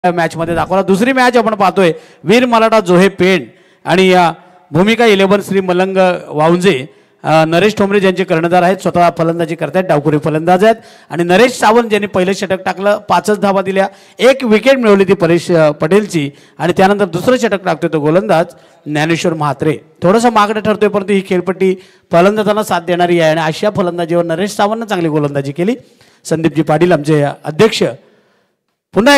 Match मध्ये दाखवला। दुसरी मॅच आपण पाहतोय वीर मराठा जोहे पेण आणि या भूमिका 11 श्री मलंग वावंजे नरेश ठोंबरे ज्यांचे कर्णधार आहेत, स्वतः फलंदाजी करतात, डावखुरी फलंदाज आहेत आणि नरेश सावंत ज्यांनी पहिले षटक टाकलं, 5च धावा दिल्या, एक विकेट मिळवली ती परेश पटेलची आणि त्यानंतर दुसरं षटक टाकतोय तो गोलंदाज ज्ञानेश्वर म्हात्रे। थोडंसं मागणं ठरतोय परंतु ही खेळपट्टी फलंदाजांना साथ देणारी आहे आणि अशा फलंदाजीवर नरेश सावंतने चांगली गोलंदाजी केली। संदीपजी पाटील आमचे अध्यक्ष पुन्हा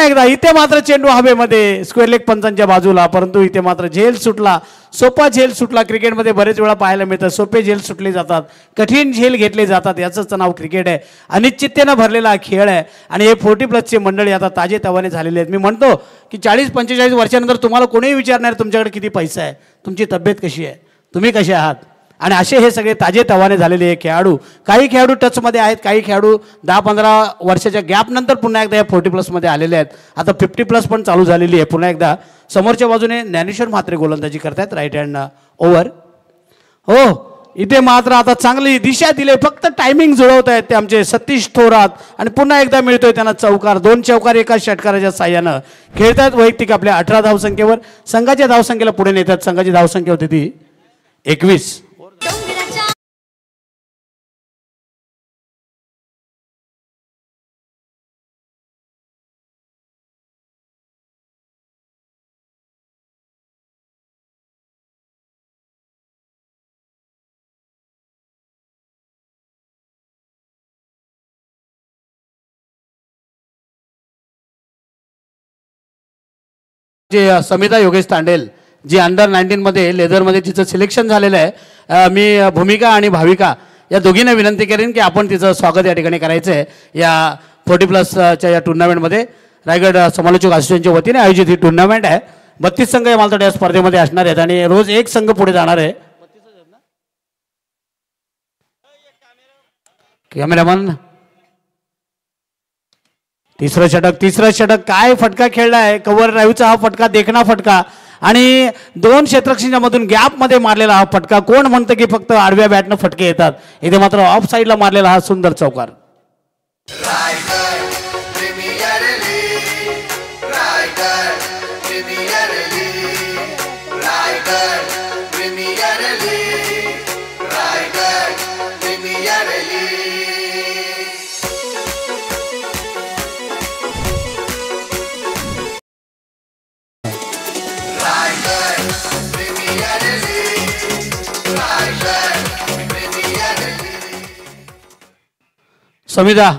एकदा इथे मात्र चेंडू हवेमध्ये स्क्वेअर लेग पंचांच्या बाजूला, परंतु इथे मात्र झेल सुटला, सोपा झेल सुटला। क्रिकेटमध्ये बरेच वेळा पाहायला मिळतं सोपे झेल सुटले जातात, कठीण झेल घेतले जातात, याचंच नाव क्रिकेट आहे। अनिश्चिततेनं भरलेला खेळ आहे आणि हे 40+ मंडळी आता ताजे तवाने झालेले आहेत। मी म्हणतो की 40-45 वर्षानंतर तुम्हाला कोणीही विचारणार तुमच्याकडे किती पैसा आहे, तुमची तब्येत कशी आहे, तुम्ही कसे आहात, आणि असे हे सगळे ताजे तवाने झालेले खेळाडू, काही खेळाडू टचमध्ये आहेत, काही खेळाडू 10-15 वर्षाच्या गॅपनंतर पुन्हा एकदा या 40+ मध्ये आलेले आहेत। आता 50+ पण चालू झालेली आहे। पुन्हा एकदा समोरच्या बाजूने ज्ञानेश्वर म्हात्रे गोलंदाजी करतात, राईट हँड ओव्हर। हो, इथे मात्र आता चांगली दिशा दिली, फक्त टायमिंग जुळवत आहेत ते आमचे सतीश थोरात आणि पुन्हा एकदा मिळतोय त्यांना चौकार। 2 चौकार एका षटकाराच्या साह्यानं खेळतात वैयक्तिक आपल्या 18 धावसंख्येवर, संघाच्या धावसंख्येला पुढे नेतात। संघाची धावसंख्या होती ती 21। जे समिता योगेश तांडेल जी अंडर 19 मध्ये लेदरमध्ये तिचं सिलेक्शन झालेलं आहे, मी भूमिका आणि भाविका या दोघींना विनंती करेन की आपण तिचं स्वागत या ठिकाणी करायचं आहे। या 40+ या टुर्नामेंटमध्ये रायगड समालोचक असोसिएशनच्या वतीने आयोजित ही टुर्नामेंट आहे। 32 संघ या मालतोड या स्पर्धेमध्ये असणार आहेत आणि रोज एक संघ पुढे जाणार आहे। कॅमेरामन, तिसरं षटक काय फटका खेळला आहे, कव्हर ड्राईव्हचा हा फटका, देखणा फटका आणि 2 क्षेत्ररक्षणाच्या मधून गॅप मध्ये मारलेला हा फटका। कोण म्हणतं की फक्त आडव्या बॅटनं फटके येतात, इथे मात्र ऑफ साईडला मारलेला हा सुंदर चौकार।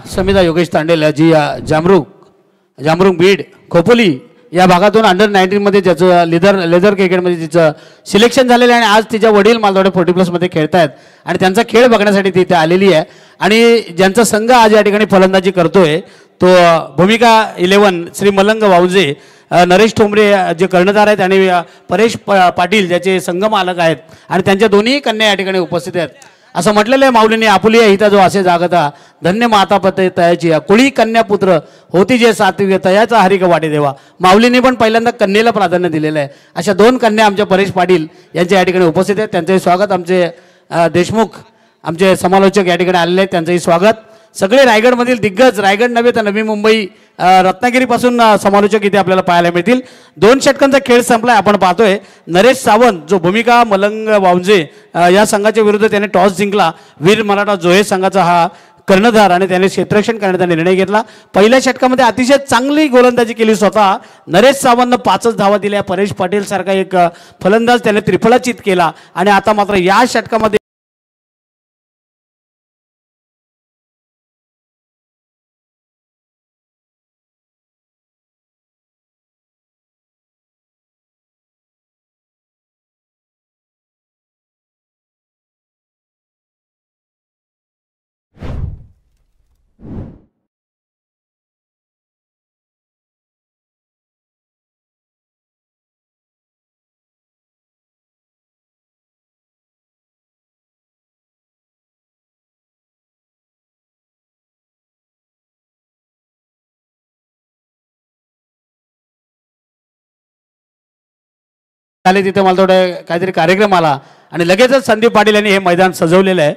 समिता योगेश तांडेल जी जामरुंग बीड खोपोली या भागातून अंडर 19 मध्ये ज्याचं लेदर क्रिकेटमध्ये तिचं सिलेक्शन झालेलं आहे आणि आज तिच्या वडील मालदोडे 40+ मध्ये खेळतायत आणि त्यांचा खेळ बघण्यासाठी ती इथे आलेली आहे आणि ज्यांचा संघ आज या ठिकाणी फलंदाजी करतोय तो भूमिका 11 श्री मलंग वावंजे नरेश ठोंबरे जे कर्णधार आहेत आणि परेश पाटील ज्याचे संघ मालक आहेत आणि त्यांच्या दोन्ही कन्या या ठिकाणी उपस्थित आहेत। असं म्हटलेलं आहे माऊलीने, आपुली हिता जो असे जागता, धन्य माता पते तयाची कुळी कन्या पुत्र होती जे सात्विक तयाचा हरिक वाटे देवा। माऊलीने पण पहिल्यांदा कन्येला प्राधान्य दिलेलं आहे। अशा 2 कन्या आमच्या परेश पाटील यांच्या या ठिकाणी उपस्थित आहेत, त्यांचंही स्वागत। आमचे देशमुख आमचे समालोचक या ठिकाणी आलेले आहेत, त्यांचंही स्वागत। सगळे रायगडमधील दिग्गज, रायगड नव्हे तर नवी मुंबई रत्नागिरीपासून समालोचक इथे आपल्याला पाहायला मिळतील। 2 षटकांचा खेळ संपलाय। आपण पाहतोय नरेश सावंत जो भूमिका मलंग वावंजे या संघाच्या विरुद्ध त्याने टॉस जिंकला, वीर मराठा जोहे संघाचा हा कर्णधार आणि त्याने क्षेत्ररक्षण करण्याचा निर्णय घेतला। पहिल्या षटकामध्ये अतिशय चांगली गोलंदाजी केली स्वतः नरेश सावंतनं 5च धावा दिल्या। परेश पाटील सारखा एक फलंदाज त्याने त्रिफळाचीत केला आणि आता मात्र या षटकामध्ये आले तिथे मला थोडं काहीतरी कार्यक्रम आला आणि लगेचच संदीप पाटील यांनी हे मैदान सजवलेलं आहे।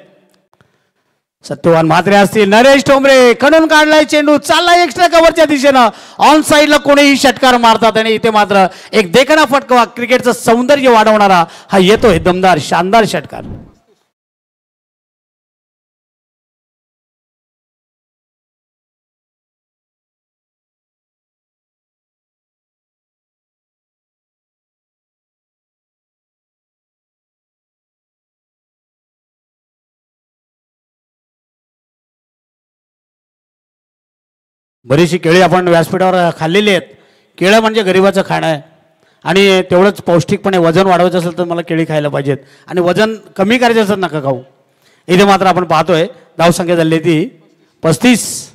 सत्यवान म्हात्रे असतील. नरेश ठोंबरे खणून काढलाय चेंडू, चाललाय एक्स्ट्रा कव्हरच्या दिशेनं. ऑन साईडला कोणीही षटकार मारतात आणि इथे मात्र एक देखणा फटका, क्रिकेटचं सौंदर्य वाढवणारा हा येतोय दमदार शानदार षटकार. बरीचशी केळी आपण व्यासपीठावर खाल्लेली आहेत. केळं म्हणजे गरिबाचं खाणं आहे आणि तेवढंच पौष्टिकपणे वजन वाढवायचं असेल तर मला केळी खायला पाहिजेत आणि वजन कमी करायचं असेल नका खाऊ. इथे मात्र आपण पाहतोय धावसंख्या झाली ती 35.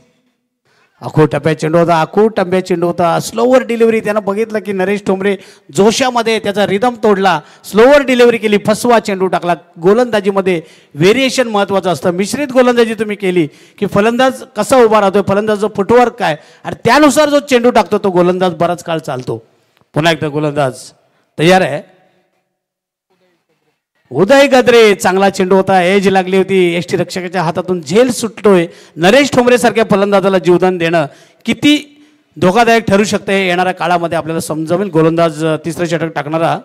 अखूट टप्प्यात चेंडू होता, अखूट टप्प्यात चेंडू होता. स्लोवर डिलिव्हरी, त्यानं बघितलं की नरेश ठोंबरे जोशामध्ये त्याचा रिदम तोडला, स्लोवर डिलिव्हरी केली, फसवा चेंडू टाकला. गोलंदाजीमध्ये व्हेरिएशन महत्त्वाचं असतं. मिश्रित गोलंदाजी तुम्ही केली की फलंदाज कसा उभा राहतोय, फलंदाजचं फुटवर्क काय आणि त्यानुसार जो चेंडू टाकतो तो गोलंदाज बराच काळ चालतो. पुन्हा एकदा गोलंदाज तयार आहे. उदय गद्रे, चांगला चेंडू होता, एज लागली होती, एसटी रक्षकाच्या हातातून झेल सुटतोय. नरेश ठोंबरे सारख्या फलंदाजाला जीवदान देणं किती धोकादायक ठरू शकते येणाऱ्या काळामध्ये आपल्याला समजावेल. गोलंदाज तिसरं षटक टाकणारा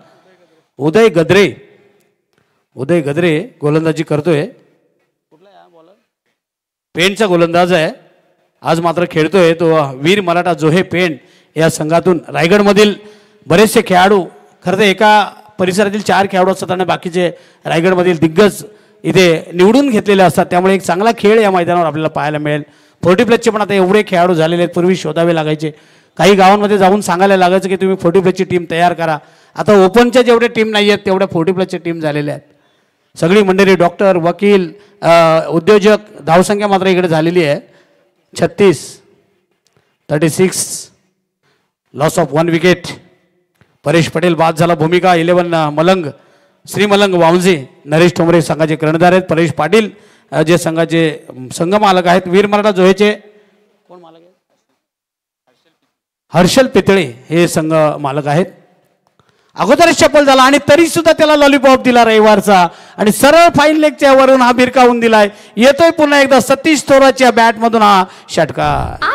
उदय गद्रे. उदय गद्रे गोलंदाजी करतोय. पेणचा गोलंदाज आहे, आज मात्र खेळतोय तो वीर मराठा जोहे पेण या संघातून. रायगडमधील बरेचसे खेळाडू, खरं तर एका परिसरातील 4 खेळाडू असतात आणि बाकीचे रायगडमधील दिग्गज इथे निवडून घेतलेले असतात. त्यामुळे एक चांगला खेळ या मैदानावर आपल्याला पाहायला मिळेल. 40 प्लसचे पण आता एवढे खेळाडू झालेले आहेत. पूर्वी शोधावे लागायचे, काही गावांमध्ये जाऊन सांगायला लागायचं की तुम्ही 40 प्लसची टीम तयार करा. आता ओपनच्या जेवढे टीम नाही आहेत तेवढ्या 40 प्लसच्या टीम झालेल्या आहेत. सगळी मंडळी डॉक्टर, वकील, उद्योजक. धावसंख्या मात्र इकडे झालेली आहे 36. 36. Loss of 1 wicket. Paresh Patel बाद झाला. भूमिका 11 मलंग, श्री मलंग वावंजे. नरेश ठोंबरे संघाचे कर्णधार आहेत. परेश पाटील जे संघाचे संघ मालक आहेत. वीर मराठा जोहेचे कोण मालक आहेत? हर्षल पितळे हे संघ मालक आहेत. अगोदरच चप्पल झाला आणि तरी सुद्धा त्याला लॉलीपॉप दिला रविवारचा आणि सरळ फाईन लेगच्या वरून हा भिरकावून दिलाय. येतोय पुन्हा एकदा सतीश थोरातच्या बॅटमधून हा षटकार.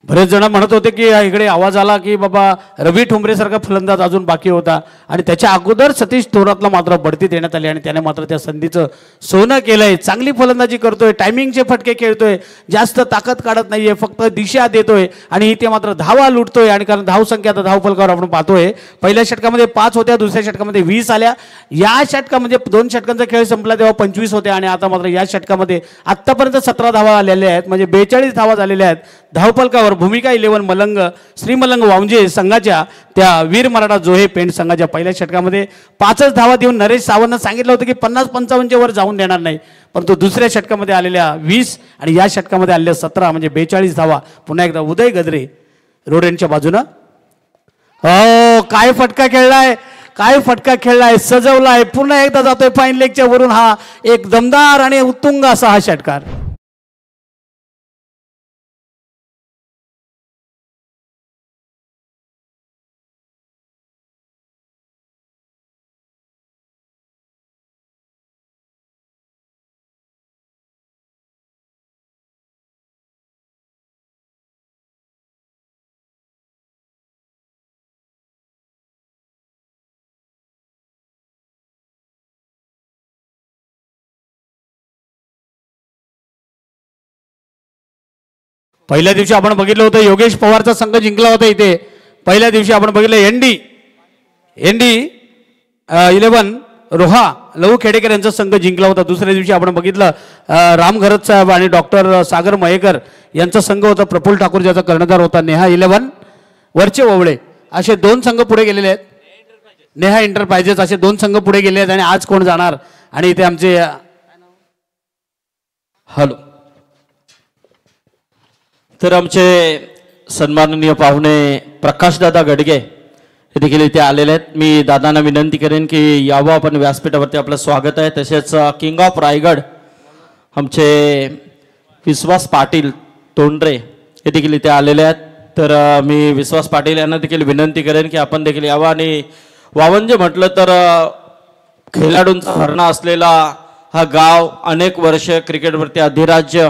बरेच जण म्हणत होते की इकडे आवाज आला की बाबा रवी ठोंबरे सारखा फलंदाज अजून बाकी होता आणि त्याच्या अगोदर सतीश थोरातला मात्र बढती देण्यात आली आणि त्याने मात्र त्या संधीचं सोनं केलंय. चांगली फलंदाजी करतोय, टायमिंगचे फटके खेळतोय, जास्त ताकद काढत नाहीये, फक्त दिशा देतोय आणि इथे मात्र धावा लुटतोय. आणि कारण धावसंख्या आता धावफलकावर आपण पाहतोय पहिल्या षटकामध्ये 5 होत्या, दुसऱ्या षटकामध्ये 20 आल्या. या षटकामध्ये 2 षटकांचा खेळ संपला तेव्हा 25 होत्या आणि आता मात्र या षटकामध्ये आत्तापर्यंत 17 धावा आलेल्या आहेत, म्हणजे 42 धावा झालेल्या आहेत धावफलकावर. भूमिका 11 मलंग, श्री मलंग वावंजे संघाच्या त्या वीर मराठा जोहे पेंट संघाच्या पहिल्या षटकामध्ये 5च धावा देऊन नरेश सावंतनं सांगितलं होतं की 50-55 वर जाऊन देणार नाही, परंतु दुसऱ्या षटकामध्ये आलेल्या 20 आणि या षटकामध्ये आलेल्या 17 म्हणजे 42 धावा. पुन्हा एकदा उदय गद्रे रोडेंच्या बाजूनं. हो, काय फटका खेळलाय, काय फटका खेळलाय, सजवलाय. पुन्हा एकदा जातोय फाईन लेगच्या वरून हा एक दमदार आणि उत्तुंग असा हा षटकार. पहिल्या दिवशी आपण बघितलं होतं योगेश पवारचा संघ जिंकला होता इथे. पहिल्या दिवशी आपण बघितलं एनडी 11 रोहा लहू खेडेकर यांचा संघ जिंकला होता. दुसऱ्या दिवशी आपण बघितलं राम घरत साहेब आणि डॉक्टर सागर मयेकर यांचा संघ होता. प्रफुल्ल ठाकूर ज्याचा कर्णधार होता. नेहा 11 वरचे ओवळे असे 2 संघ पुढे गेलेले आहेत. नेहा एंटरप्राइजेस असे 2 संघ पुढे गेले आहेत आणि आज कोण जाणार. आणि इथे आमचे हॅलो तर आमचे सन्माननीय पाहुणे प्रकाशदादा गडगे हे देखील इथे आलेले आहेत. मी दादांना विनंती करेन की यावं आपण व्यासपीठावरती. आपलं स्वागत आहे. तसेच किंग ऑफ रायगड आमचे विश्वास पाटील तोंडरे हे देखील इथे आलेले आहेत. तर मी विश्वास पाटील यांना देखील विनंती करेन की आपण देखील यावं. आणि वावंजे म्हटलं तर खेळाडूंचा भरणा असलेला हा गाव, अनेक वर्ष क्रिकेटवरती अधिराज्य.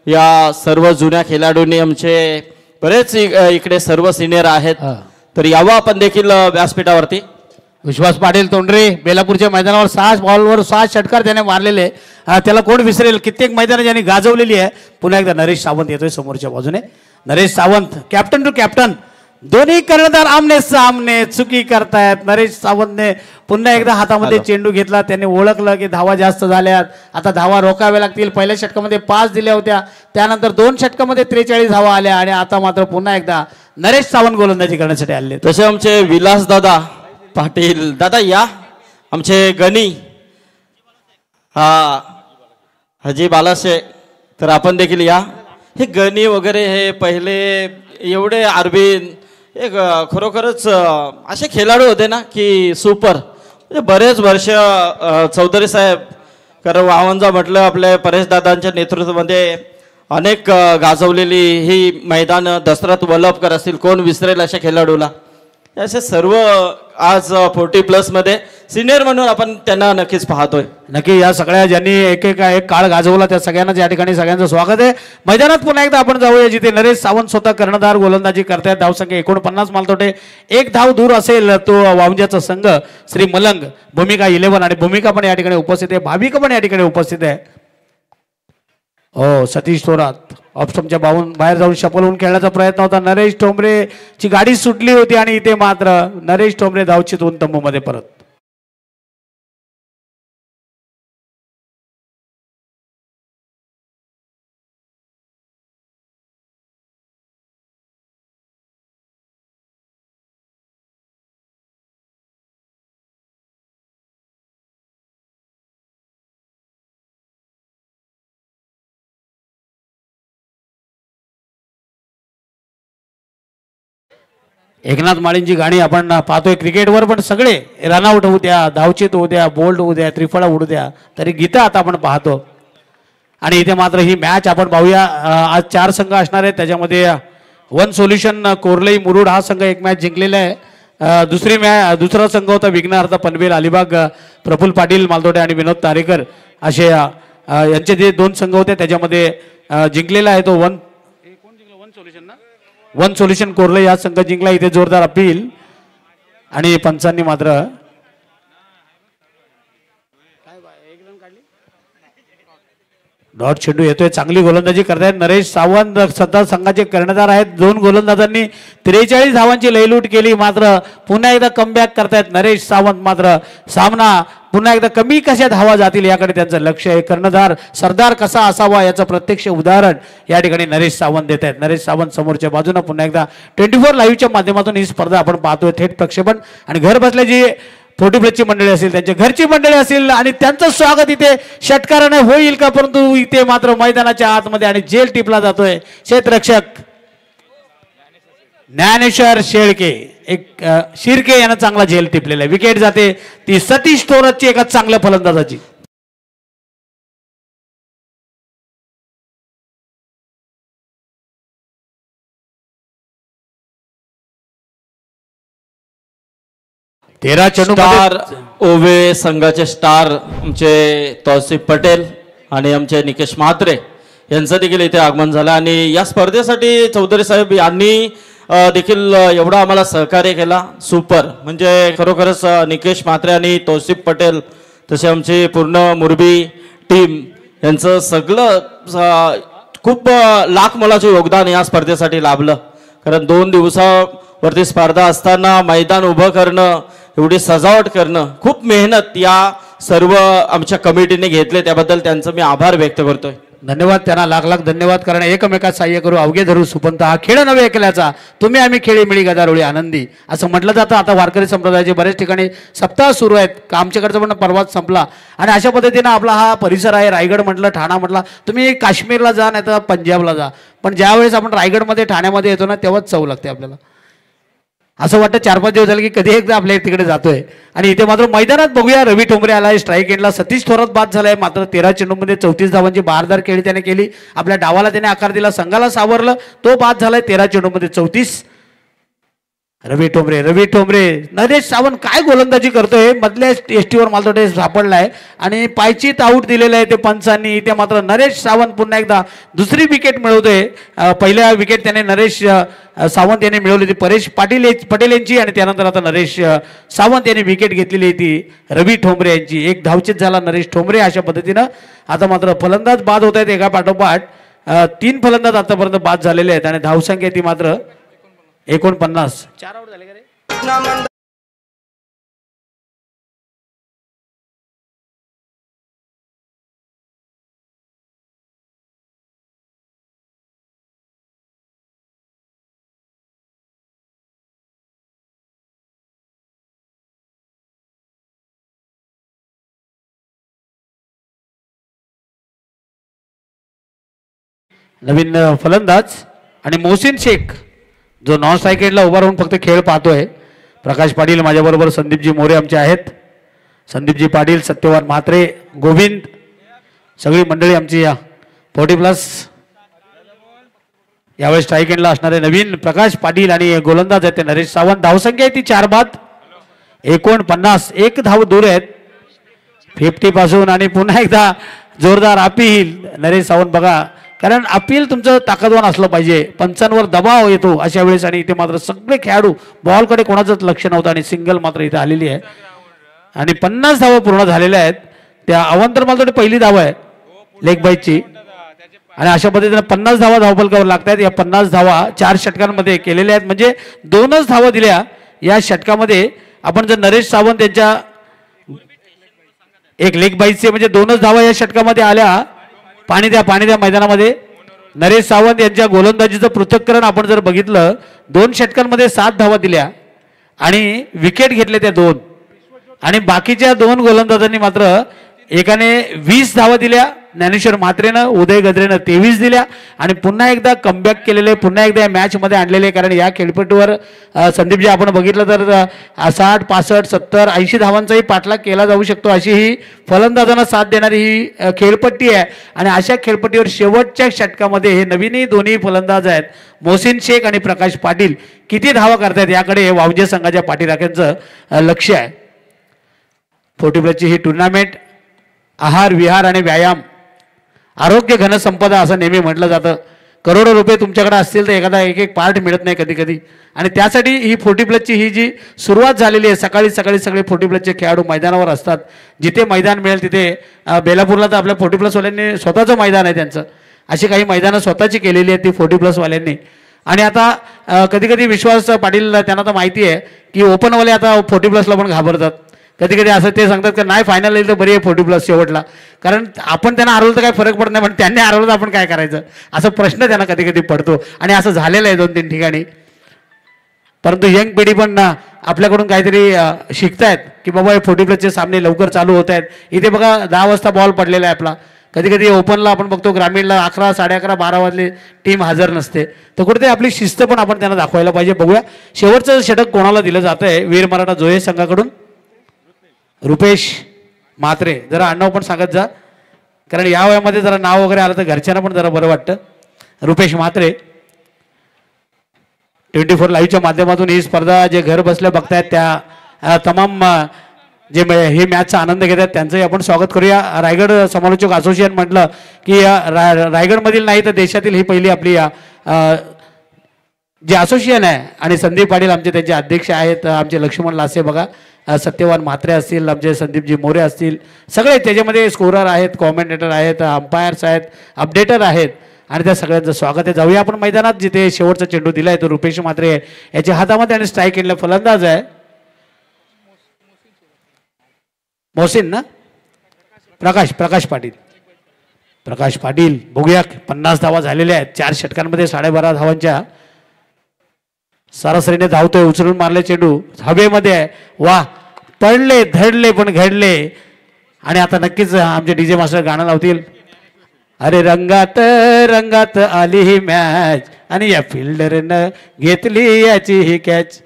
या सर्व जुन्या खेळाडूंनी आमचे बरेच इकडे सर्व सिनियर आहेत. तर यावं आपण देखील व्यासपीठावरती. विश्वास पाटील तोंडरे बेलापूरच्या मैदानावर 6 बॉलवर 6 षटकार त्याने मारलेले. त्याला कोण विसरेल. कित्येक मैदानं ज्यांनी गाजवलेली आहे. पुन्हा एकदा नरेश सावंत येतोय समोरच्या बाजूने. Naresh Sawant captain to captain, दोन्ही कर्णधार आमने सामने चुकी करतायत. नरेश सावंतने पुन्हा एकदा हातामध्ये चेंडू घेतला. त्यांनी ओळखलं की धावा जास्त झाल्यात, आता धावा रोखाव्या लागतील. पहिल्या षटकामध्ये 5 दिल्या होत्या, त्यानंतर 2 षटकामध्ये 43 धावा आल्या आणि आता मात्र पुन्हा एकदा नरेश सावंत गोलंदाजी करण्यासाठी आले. तसे आमचे विलास दादा पाटील, दादा या. आमचे गणी हजी बालाशे, तर आपण देखील या. हे गणी वगैरे हे पहिले एवढे अरविंद एक खरोखरच असे खेळाडू होते ना की सुपर. म्हणजे बरेच वर्ष चौधरी साहेब, कारण वावंजा म्हटलं आपल्या परेश दादांच्या नेतृत्वामध्ये अनेक गाजवलेली ही मैदान. दशरथ वल्लभकर असतील, कोण विसरेल अशा खेळाडूला. असे सर्व आज 40+ मध्ये सिनियर म्हणून आपण त्यांना नक्कीच पाहतोय. नक्की या सगळ्या ज्यांनी एक काळ गाजवला त्या सगळ्यांना या ठिकाणी सगळ्यांचं स्वागत आहे. मैदानात पुन्हा एकदा आपण जाऊया जिथे नरेश सावंत स्वतः कर्णधार गोलंदाजी करतायत. धावसंख्या 49 मालतोटे, 1 धाव दूर असेल तो वावंजाचा संघ श्री मलंग. भूमिका 11 आणि भूमिका पण या ठिकाणी उपस्थित आहे. भाविका पण या ठिकाणी उपस्थित आहे. हो, सतीश थोरात ऑप्शनच्या बाहेर जाऊन शपल होऊन खेळण्याचा प्रयत्न होता. नरेश ठोंबरेची गाडी सुटली होती आणि इथे मात्र नरेश ठोंबरे धावचित होऊन तंबूमध्ये परत. एकनाथ माळींची गाणी आपण पाहतोय क्रिकेटवर, पण सगळे रनआउट होऊ द्या, धावचित होऊ द्या, बोल्ड होऊ द्या, त्रिफळा उडू द्या, तरी गीतं आता आपण पाहतो. आणि इथे मात्र ही मॅच आपण पाहूया. आज 4 संघ असणार आहेत. त्याच्यामध्ये वन सोल्युशन कोरलई मुरुड हा संघ एक मॅच जिंकलेला आहे. दुसरा संघ होता विघ्नहर्ता पनवेल अलिबाग, प्रफुल्ल पाटील मालतोटे आणि विनोद तारेकर असे यांचे जे 2 संघ होते त्याच्यामध्ये जिंकलेला आहे तो वन सोल्युशन कोरले या संघ जिंकला. इथे जोरदार अपील आणि पंचांनी मात्र डॉट चेंडू येतोय. चांगली गोलंदाजी करतायत नरेश सावंत, सध्या संघाचे कर्णधार आहेत. 2 गोलंदाजांनी 43 धावांची लयलूट केली. मात्र पुन्हा एकदा कमबॅक करतायत नरेश सावंत. मात्र सामना पुन्हा एकदा कमी कशा धावा जातील याकडे त्यांचं लक्ष आहे. कर्णधार सरदार कसा असावा याचं प्रत्यक्ष उदाहरण या ठिकाणी नरेश सावंत देत आहेत. नरेश सावंत समोरच्या बाजूने पुन्हा एकदा 24 लाईव्हच्या माध्यमातून ही स्पर्धा आपण पाहतोय थेट प्रक्षेपण. आणि घर बसल्या जी 40+ मंडळी असेल, त्यांच्या घरची मंडळी असेल आणि त्यांचं स्वागत इथे षटकाराने होईल का, परंतु इथे मात्र मैदानाच्या आतमध्ये आणि जेल टिपला जातोय. क्षेत्ररक्षक ज्ञानेश्वर शेळके एक शिर्के यांना चांगला झेल टिपलेला आहे. विकेट जाते ती सतीश थोरातची एका चांगल्या फलंदाजाची. स्टार ओवे संघाचे स्टार आमचे तौसिफ पटेल आणि आमचे निकेश म्हात्रे यांचं देखील इथे आगमन झालं. आणि या स्पर्धेसाठी चौधरी साहेब यांनी देखील एवढा आम्हाला सहकार्य केला. सुपर म्हणजे खरोखरच निकेश म्हात्रे आणि तौसिफ पटेल तसे आमची पूर्ण मुरबी टीम यांचं सगळं खूप लाख मोलाचे योगदान या स्पर्धेसाठी लाभलं. कारण 2 दिवसावरती स्पर्धा असताना मैदान उभं करणं, एवढी सजावट करणं, खूप मेहनत या सर्व आमच्या कमिटीने घेतले. त्याबद्दल त्यांचं मी आभार व्यक्त करतोय. धन्यवाद. त्यांना लाख लाख धन्यवाद. कारण एकमेकात सहाय्य करू अवघे धरू सुपंत हा खेळ नव्हे ऐकल्याचा, तुम्ही आम्ही खेळी मिळी गदारोळी आनंदी असं म्हटलं जातं. आता वारकरी संप्रदायाचे बरेच ठिकाणी सप्ताह सुरू आहेत. आमच्याकडचं पण परवाच संपला आणि अशा पद्धतीनं आपला हा परिसर आहे. रायगड म्हटलं, ठाणा म्हटलं, तुम्ही काश्मीरला जा नाही तर पंजाबला जा, पण ज्यावेळेस आपण रायगडमध्ये ठाण्यामध्ये येतो ना तेव्हाच चव लागते आपल्याला. असं वाटतं 4-5 दिवस झाले की कधी एकदा आपल्या तिकडे जातोय. आणि इथे मात्र मैदानात बघूया रवी ठोंबरे आलाय स्ट्राईक एंडला. सतीश थोरात बाद झालाय मात्र 13 चेंडूमध्ये 34 धावांची बहारदार खेळी त्याने केली. आपल्या डावाला त्याने आकार दिला, संघाला सावरलं, तो बाद झालाय 13 चेंडूमध्ये 34. रवी ठोंबरे नरेश सावंत काय गोलंदाजी करतोय, मधल्या एसटीवर मालतोडे सापडलाय आणि पायचीत आऊट दिलेलं आहे ते पंचांनी. इथे मात्र नरेश सावंत पुन्हा एकदा दुसरी विकेट मिळवतोय. पहिल्या विकेट त्याने नरेश सावंत यांनी मिळवली होती परेश पटेल यांची, आणि त्यानंतर आता नरेश सावंत यांनी विकेट घेतलेली ती रवी ठोंबरे यांची. एक धावचीत झाला नरेश ठोंबरे. अशा पद्धतीनं आता मात्र फलंदाज बाद होत आहेत एका पाठोपाठ. 3 फलंदाज आतापर्यंत बाद झालेले आहेत आणि धावसंख्या ती मात्र 49. 4 आऊट झाले का रे? नवीन फलंदाज आणि मोहसिन शेख जो नॉन स्ट्राईक एंडला उभा राहून फक्त खेळ पाहतोय. प्रकाश पाटील माझ्याबरोबर संदीपजी मोरे आमचे आहेत. संदीपजी पाटील, सत्यवान म्हात्रे, गोविंद, सगळी मंडळी आमची या 40+ यावेळी स्ट्राईक एंडला असणारे नवीन प्रकाश पाटील आणि गोलंदाज आहेत ते नरेश सावंत. धावसंख्या आहे ती 4 बाद 49. 1 धाव दूर आहेत 50 पासून. आणि पुन्हा एकदा जोरदार अपील नरेश सावंत. बघा, कारण अपील तुमचं ताकदवान असलं पाहिजे, पंचांवर दबाव येतो अशा वेळेस. आणि इथे मात्र सगळे खेळाडू बॉलकडे कोणाचंच लक्ष नव्हतं आणि सिंगल मात्र इथे आलेली आहे आणि 50 धावा पूर्ण झालेल्या आहेत. त्या अवंतर मात्र पहिली धाव आहे लेग बाईची. आणि अशा पद्धतीने 50 धावा धावफलकावर लागतात. या 50 धावा 4 षटकांमध्ये केलेल्या आहेत, म्हणजे 2च धावा दिल्या या षटकामध्ये. आपण जर नरेश सावंत यांच्या एक लेग बाईचे म्हणजे 2च धावा या षटकामध्ये आल्या. पाणी द्या मैदानामध्ये. नरेश सावंत यांच्या गोलंदाजीचं पृथक्करण आपण जर बघितलं, 2 षटकांमध्ये 7 धावा दिल्या आणि विकेट घेतले त्या 2. आणि बाकीच्या 2 गोलंदाजांनी मात्र एकाने 20 धावा दिल्या, ज्ञानेश्वर म्हात्रेनं, उदय गद्रेनं 23 दिल्या. आणि पुन्हा एकदा कमबॅक केलेले, पुन्हा एकदा या मॅचमध्ये आणलेले. कारण या खेळपट्टीवर संदीपजी आपण बघितलं तर 60, 65, 70, 80 धावांचाही पाठलाग केला जाऊ शकतो, अशी ही फलंदाजांना साथ देणारी ही खेळपट्टी आहे. आणि अशा खेळपट्टीवर शेवटच्या षटकामध्ये हे नवीनही दोन्ही फलंदाज आहेत मोहसिन शेख आणि प्रकाश पाटील किती धावा करतायत याकडे वावजे संघाच्या पाठीराख्यांचं लक्ष आहे. 40+ ही टुर्नामेंट आहार, विहार आणि व्यायाम, आरोग्य घन संपदा असं नेहमी म्हटलं जातं. करोडो रुपये तुमच्याकडे असतील तर एखादा एक पार्ट मिळत नाही कधी कधी. आणि त्यासाठी ही 40+ ही जी सुरुवात झालेली आहे, सकाळी सगळे 40+ खेळाडू मैदानावर असतात. जिथे मैदान मिळेल तिथे, बेलापूरला तर आपल्या 40+ वाल्यांनी स्वतःचं मैदान आहे त्यांचं, अशी काही मैदानं स्वतःची केलेली आहेत ती 40+ वाल्यांनी. आणि आता कधी कधी विश्वास पाटील त्यांना तर माहिती आहे की ओपनवाले आता 40+ला पण घाबरतात. कधी कधी असं ते सांगतात की नाही फायनल येईल तर बरी आहे 40+ शेवटला, कारण आपण त्यांना हरवलं तर काय फरक पडत नाही, पण त्यांनी हरवलं तर आपण काय करायचं असा प्रश्न त्यांना कधी कधी पडतो. आणि असं झालेलं आहे 2-3 ठिकाणी. परंतु यंग पिढी पण आपल्याकडून काहीतरी शिकतायत की बाबा हे 40+चे सामने लवकर चालू होत आहेत. इथे बघा 10 वाजता बॉल पडलेला आहे आपला. कधी कधी ओपनला आपण बघतो ग्रामीणला 11, 11:30, 12 वाजले टीम हजर नसते. तर कुठेतरी आपली शिस्त पण आपण त्यांना दाखवायला पाहिजे. बघूया शेवटचं षटक कोणाला दिलं जातं आहे. वीर मराठा जोहे संघाकडून रुपेश म्हात्रे. जरा आडनाव पण सांगत जा, कारण या वयामध्ये जरा नाव वगैरे आलं तर घरच्यांना पण जरा बरं वाटतं. रुपेश म्हात्रे 24 लाईव्हच्या माध्यमातून ही स्पर्धा जे घर बसल्या बघतायत त्या तमाम जे हे मॅचचा आनंद घेत आहेत त्यांचंही आपण स्वागत करूया. रायगड समालोचक असोसिएशन म्हटलं की रायगडमधील नाही तर देशातील ही पहिली आपली जे असोसिएशन आहे. आणि संदीप पाटील आमचे त्यांचे अध्यक्ष आहेत, आमचे लक्ष्मण लासे बघा, सत्यवान म्हात्रे असतील, आमचे संदीपजी मोरे असतील, सगळे त्याच्यामध्ये स्कोरर आहेत, कॉमेंटेटर आहेत, अंपायर्स आहेत, अपडेटर आहेत. आणि त्या सगळ्यांचं स्वागत आहे. जाऊया आपण मैदानात जिथे शेवटचा चेंडू दिला आहे तो रुपेश म्हात्रे याच्या हातामध्ये आणि स्ट्राईक एंडला फलंदाज आहे मोहसिन ना प्रकाश पाटील. बघूया 50 धावा झालेल्या आहेत 4 षटकांमध्ये 12.5 धावांच्या सरासरीने धावतोय. उचलून मारले चेंडू हवेमध्ये आहे. वा, पडले धडले पण घडले. आणि आता नक्कीच आमचे डीजे मास्टर गाणं लावतील. अरे रंगात आली ही मॅच आणि या फिल्डरनं घेतली याची ही कॅच.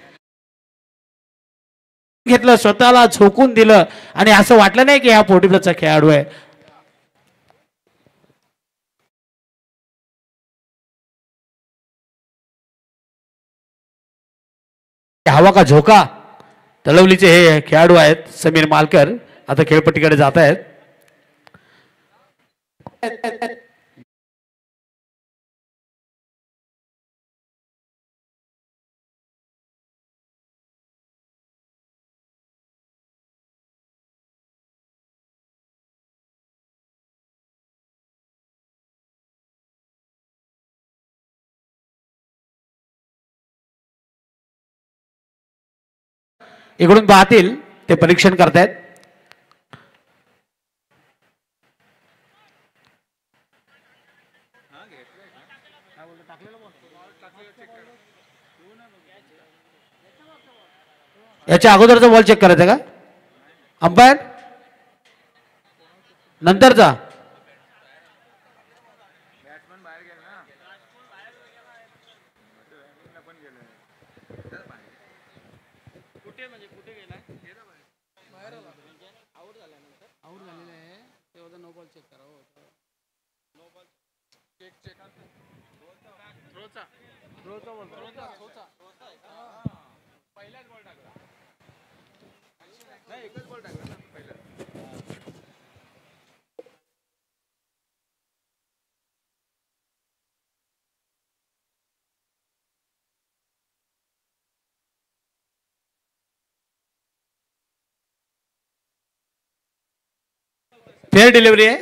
घेतलं, स्वतःला झोकून दिलं आणि असं वाटलं नाही की हा 40+चा खेळाडू आहे. हवा का झोका तळवलीचे हे खेळाडू आहेत समीर मालकर. आता खेळपट्टीकडे जात आहेत. इकडून पाहतील ते परीक्षण करतायत. याच्या अगोदरचा बॉल चेक करायचा का अंपायर नंतरचा? फेअर डिलिव्हरी आहे.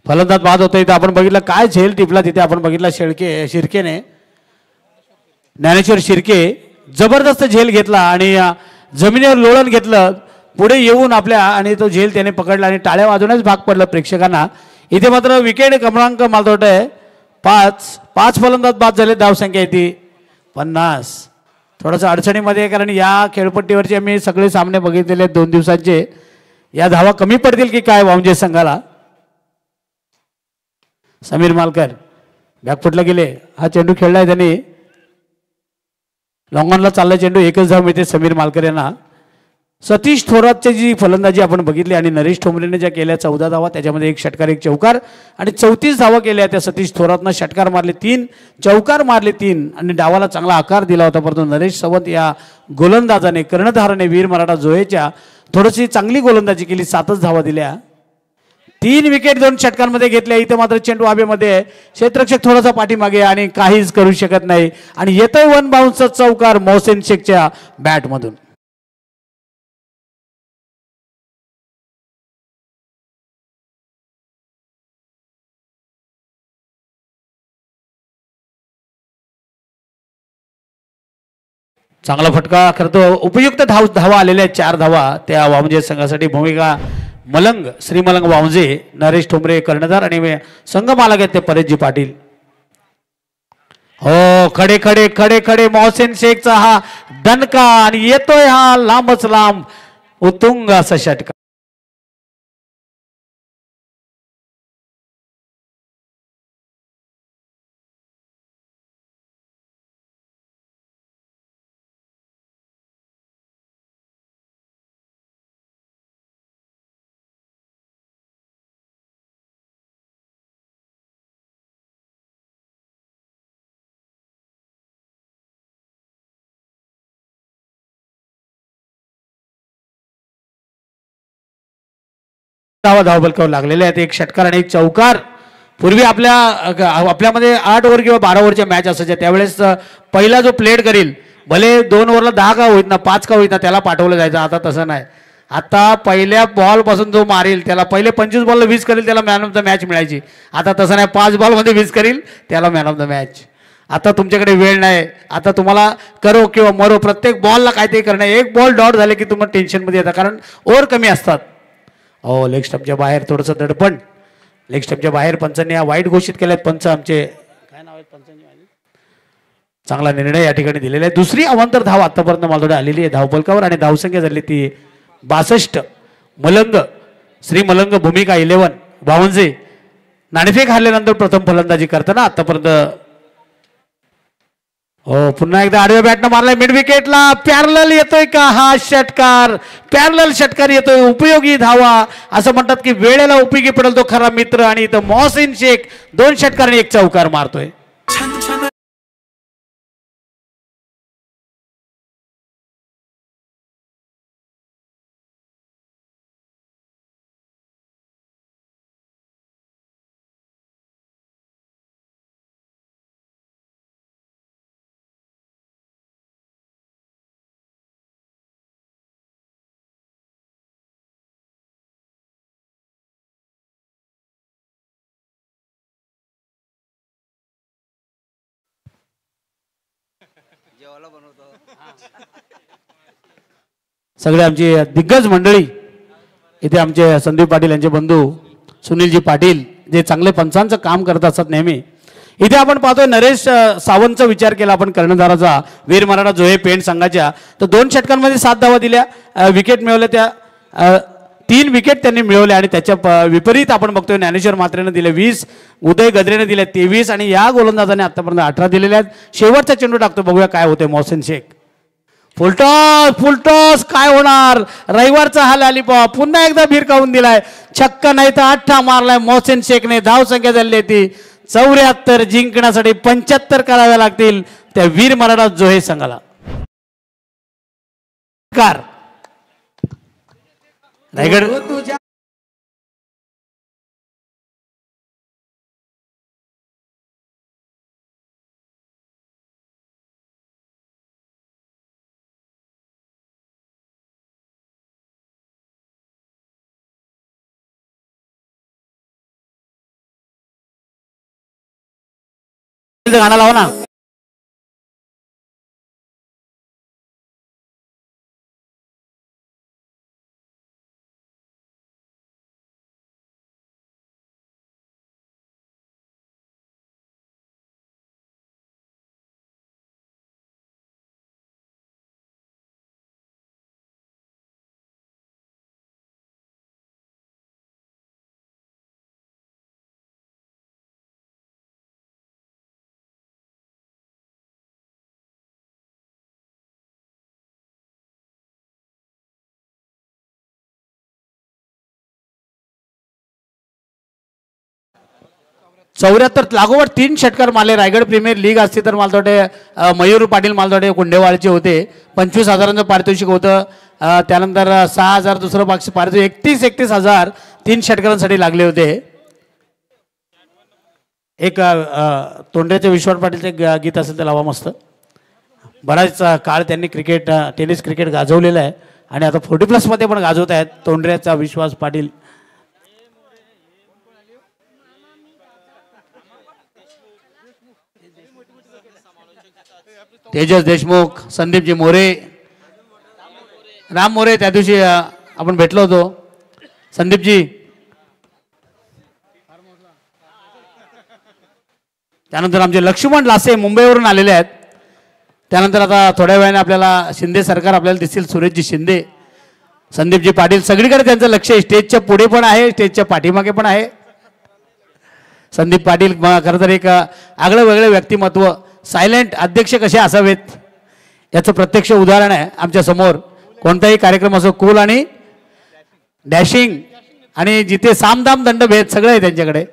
फलंदाज बाद होता इथे आपण बघितलं काय झेल टिपला तिथे आपण बघितला शिर्केने ज्ञानेश्वर शिर्के जबरदस्त झेल घेतला आणि जमिनीवर लोळण घेतलं पुढे येऊन आपल्या आणि तो झेल त्याने पकडला आणि टाळ्या वाजवण्यास भाग पडलं प्रेक्षकांना. इथे मात्र विकेट क्रमांक मला वाटत आहे 5 फलंदाज बाद झाले. धावसंख्या येते 50. थोडंसं अडचणीमध्ये आहे कारण या खेळपट्टीवरचे आम्ही सगळे सामने बघितलेले 2 दिवसांचे. या धावा कमी पडतील की काय वामजे संघाला. समीर मालकर बॅकफुटला गेले. हा चेंडू खेळलाय त्यांनी लॉंगॉनला चालला चेंडू. 1च धाव मिळते समीर मालकर यांना. सतीश थोरातची जी फलंदाजी आपण बघितली आणि नरेश ठोंबरेने ज्या केल्या 14 धावा त्याच्यामध्ये 1 षटकार 1 चौकार आणि 34 धावा केल्या त्या सतीश थोरातनं. षटकार मारले 3 चौकार मारले 3 आणि डावाला चांगला आकार दिला होता. परंतु नरेश सावंत या गोलंदाजाने कर्णधाराने वीर मराठा जोहेच्या थोडीशी चांगली गोलंदाजी केली. 7च धावा दिल्या. 3 विकेट 2 षटकांमध्ये घेतल्या. इथं मात्र चेंडू हवेमध्ये क्षेत्ररक्षक थोडासा पाठीमागे आणि काहीच करू शकत नाही आणि येतोय 1 बाउन्सचा चौकार मोहसेन शेखच्या बॅटमधून. चांगला फटका करतो. उपयुक्त धावा आलेल्या 4 धावा त्या वामजे संघासाठी. भूमिका मलंग श्रीमलंग वावजे नरेश ठोंबरे कर्णधार आणि संघ मालक आहेत ते परेशजी पाटील. हो खडे खडे खडे खडे मोहसेन शेखचा हा दणका आणि येतोय हा लांबच लांब उत्तुंग असा षटकार. धावबलकावर लागलेले आहेत. 1 षटकार आणि 1 चौकार. पूर्वी आपल्यामध्ये 8 ओव्हर किंवा 12 ओव्हरच्या मॅच असायच्या त्यावेळेस पहिला जो प्लेड करील भले 2 ओव्हरला 10 का होईत ना 5 का होईत ना त्याला पाठवलं जायचं. आता तसं नाही. आता पहिल्या बॉल पासून जो मारेल त्याला पहिले 25 बॉलला 20 करेल त्याला मॅन ऑफ द मॅच मिळायची. आता तसं नाही. 5 बॉलमध्ये 20 करील त्याला मॅन ऑफ द मॅच. आता तुमच्याकडे वेळ नाही. आता तुम्हाला करो किंवा मरो प्रत्येक बॉलला काहीतरी करणं. 1 बॉल डॉट झाले की तुम्हाला टेन्शनमध्ये येतात कारण ओव्हर कमी असतात. हो लेग स्टंपच्या बाहेर थोडंसं दडपण. लेग स्टंपच्या बाहेर पंचांनी हा वाईट घोषित केल्यात. पंच आमचे काय नाव आहेत पंचांनी. चांगला निर्णय या ठिकाणी दिलेला आहे. दुसरी अवांतर धाव आतापर्यंत मालदोडे आलेली आहे धावफलकावर आणि धावसंख्या झाली ती 62. मलंग श्री मलंग भूमिका 11 52. नाणेफेक हारल्यानंतर प्रथम फलंदाजी करताना आतापर्यंत हो पुन्हा एकदा आडव्या बॅटनं मारलाय मिड विकेटला. पॅरलल येतोय का हा षटकार? पॅरलल षटकार येतोय. उपयोगी धावा असं म्हणतात की वेळेला उपयोगी पडेल तो खरा मित्र. आणि इथं मोहसिन शेख 2 षटकार आणि 1 चौकार मारतोय. सगळे आमची दिग्गज मंडळी इथे आमचे संदीप पाटील यांचे बंधू सुनीलजी पाटील जे चांगले पंचांचं काम करत असतात नेहमी. इथे आपण पाहतोय नरेश सावंतचा विचार केला आपण कर्णधाराचा वीर मराठा जोहे पेंट संघाच्या. तर 2 षटकांमध्ये 7 धावा दिल्या. विकेट मिळवल्या त्या 3 विकेट त्यांनी मिळवल्या. आणि त्याच्या विपरीत आपण बघतोय ज्ञानेश्वर म्हात्रेनं दिले 20, उदय गद्रेने दिले 23 आणि या गोलंदाजाने आतापर्यंत 18 दिलेल्या आहेत. शेवटचा चेंडू टाकतो बघूया काय होते. मोहसिन शेख फुलटॉस काय होणार? रविवारचा हा लॉलीपॉप पुन्हा एकदा भिरकावून दिलाय. छक्का नाही तर 8 मारलाय मोहसिन शेखने. धाव संख्या झाली ती 74. जिंकण्यासाठी 75 कराव्या लागतील त्या वीर मराठा जोहे संघाला. रायगड गाणं लावा ना. चौऱ्याहत्तर लागोवर 3 षटकार मारले. रायगड प्रीमियर लीग असते तर मला वाटते मयूर पाटील मला वाटते कुंडेवाळचे होते. 25,000चं पारितोषिक होतं. त्यानंतर 6,000 दुसरं पक्ष पारितोषिक 31,000 3 षटकारांसाठी लागले होते. एक तोंड्याचे विश्वास पाटीलचे गीत असेल तर लावा मस्त. बराच काळ त्यांनी टेनिस क्रिकेट गाजवलेलं आहे आणि आता 40+ मध्ये पण गाजवत आहेत तोंडऱ्याचा विश्वास पाटील. तेजस देशमुख, संदीपजी मोरे, राम मोरे त्या दिवशी आपण भेटलो होतो. संदीपजी त्यानंतर आमचे लक्ष्मण लासे मुंबईवरून आलेले आहेत. त्यानंतर आता थोड्या वेळाने आपल्याला शिंदे सरकार आपल्याला दिसतील. सुरेशजी शिंदे, संदीपजी पाटील सगळीकडे त्यांचं लक्ष स्टेजच्या पुढे पण आहे, स्टेजच्या पाठीमागे पण आहे. संदीप पाटील खरं तर एक आगळं वेगळं व्यक्तिमत्व. सायलेंट अध्यक्ष कसे असावेत याचं प्रत्यक्ष उदाहरण आहे आमच्या समोर. कोणताही कार्यक्रम असो कूल आणि डॅशिंग आणि जिथे सामदाम दंडभेद सगळं आहे त्यांच्याकडे.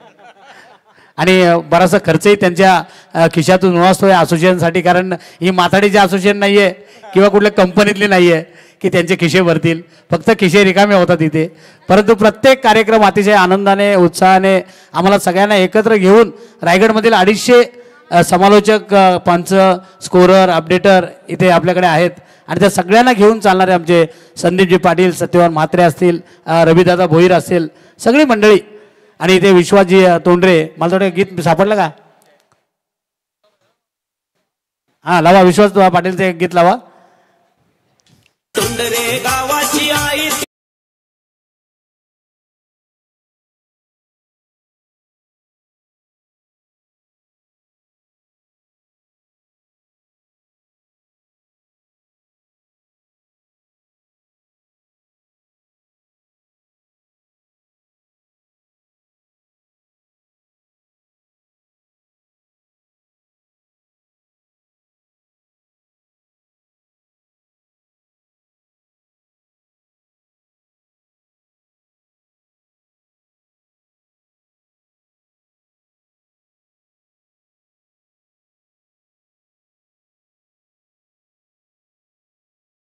आणि बराचसा खर्चही त्यांच्या खिशातून असतो या असोसिएशनसाठी. कारण ही माथाडीची असोसिएशन नाही आहे किंवा कुठल्या कंपनीतली नाही आहे की त्यांचे खिशे भरतील. फक्त खिशे रिकामे होतात इथे. परंतु प्रत्येक कार्यक्रम अतिशय आनंदाने उत्साहाने आम्हाला सगळ्यांना एकत्र घेऊन रायगडमधील 250 समालोचक, पंच, स्कोरर, अपडेटर इथे आपल्याकडे आहेत. आणि त्या सगळ्यांना घेऊन चालणारे आमचे संदीपजी पाटील, सत्यवान म्हात्रे असतील, रविदादा भोईर असतील, सगळी मंडळी. आणि इथे विश्वासजी तोंडरे. मला थोडं गीत सापडलं का? हां लावा. विश्वास पाटीलचं एक गीत लावा. तोंडरे गावाची आई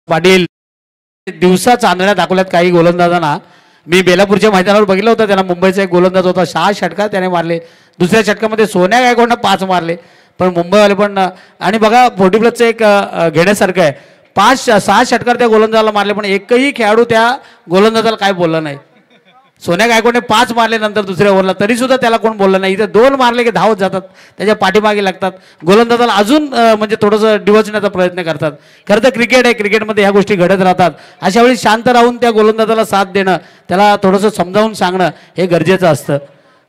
पाटील दिवसा चांदण्या दाखवल्यात काही गोलंदाजांना. मी बेलापूरच्या मैदानावर बघितलं होतं, त्यांना मुंबईचा एक गोलंदाज होता, 6 षटकार त्याने मारले. दुसऱ्या षटकामध्ये सोन्या गायकवाडनं 5 मारले. पण मुंबईवाले पण आणि बघा 40+ एक घेण्यासारखं आहे, 5-6 षटकार त्या गोलंदाजाला मारले, पण एकही खेळाडू त्या गोलंदाजाला काय बोलला नाही. सोन्या गायकवाडने 5 मारले नंतर दुसऱ्या ओव्हरला, तरी सुद्धा त्याला कोण बोललं नाही. इथे 2 मारले की धावत जातात, त्याच्या पाठीमागे लागतात, गोलंदाजाला अजून म्हणजे थोडंसं डिवचण्याचा प्रयत्न करतात. खरं तर क्रिकेट आहे, क्रिकेटमध्ये ह्या गोष्टी घडत राहतात. अशा वेळी शांत राहून त्या गोलंदाजाला साथ देणं, त्याला थोडंसं समजावून सांगणं हे गरजेचं असतं.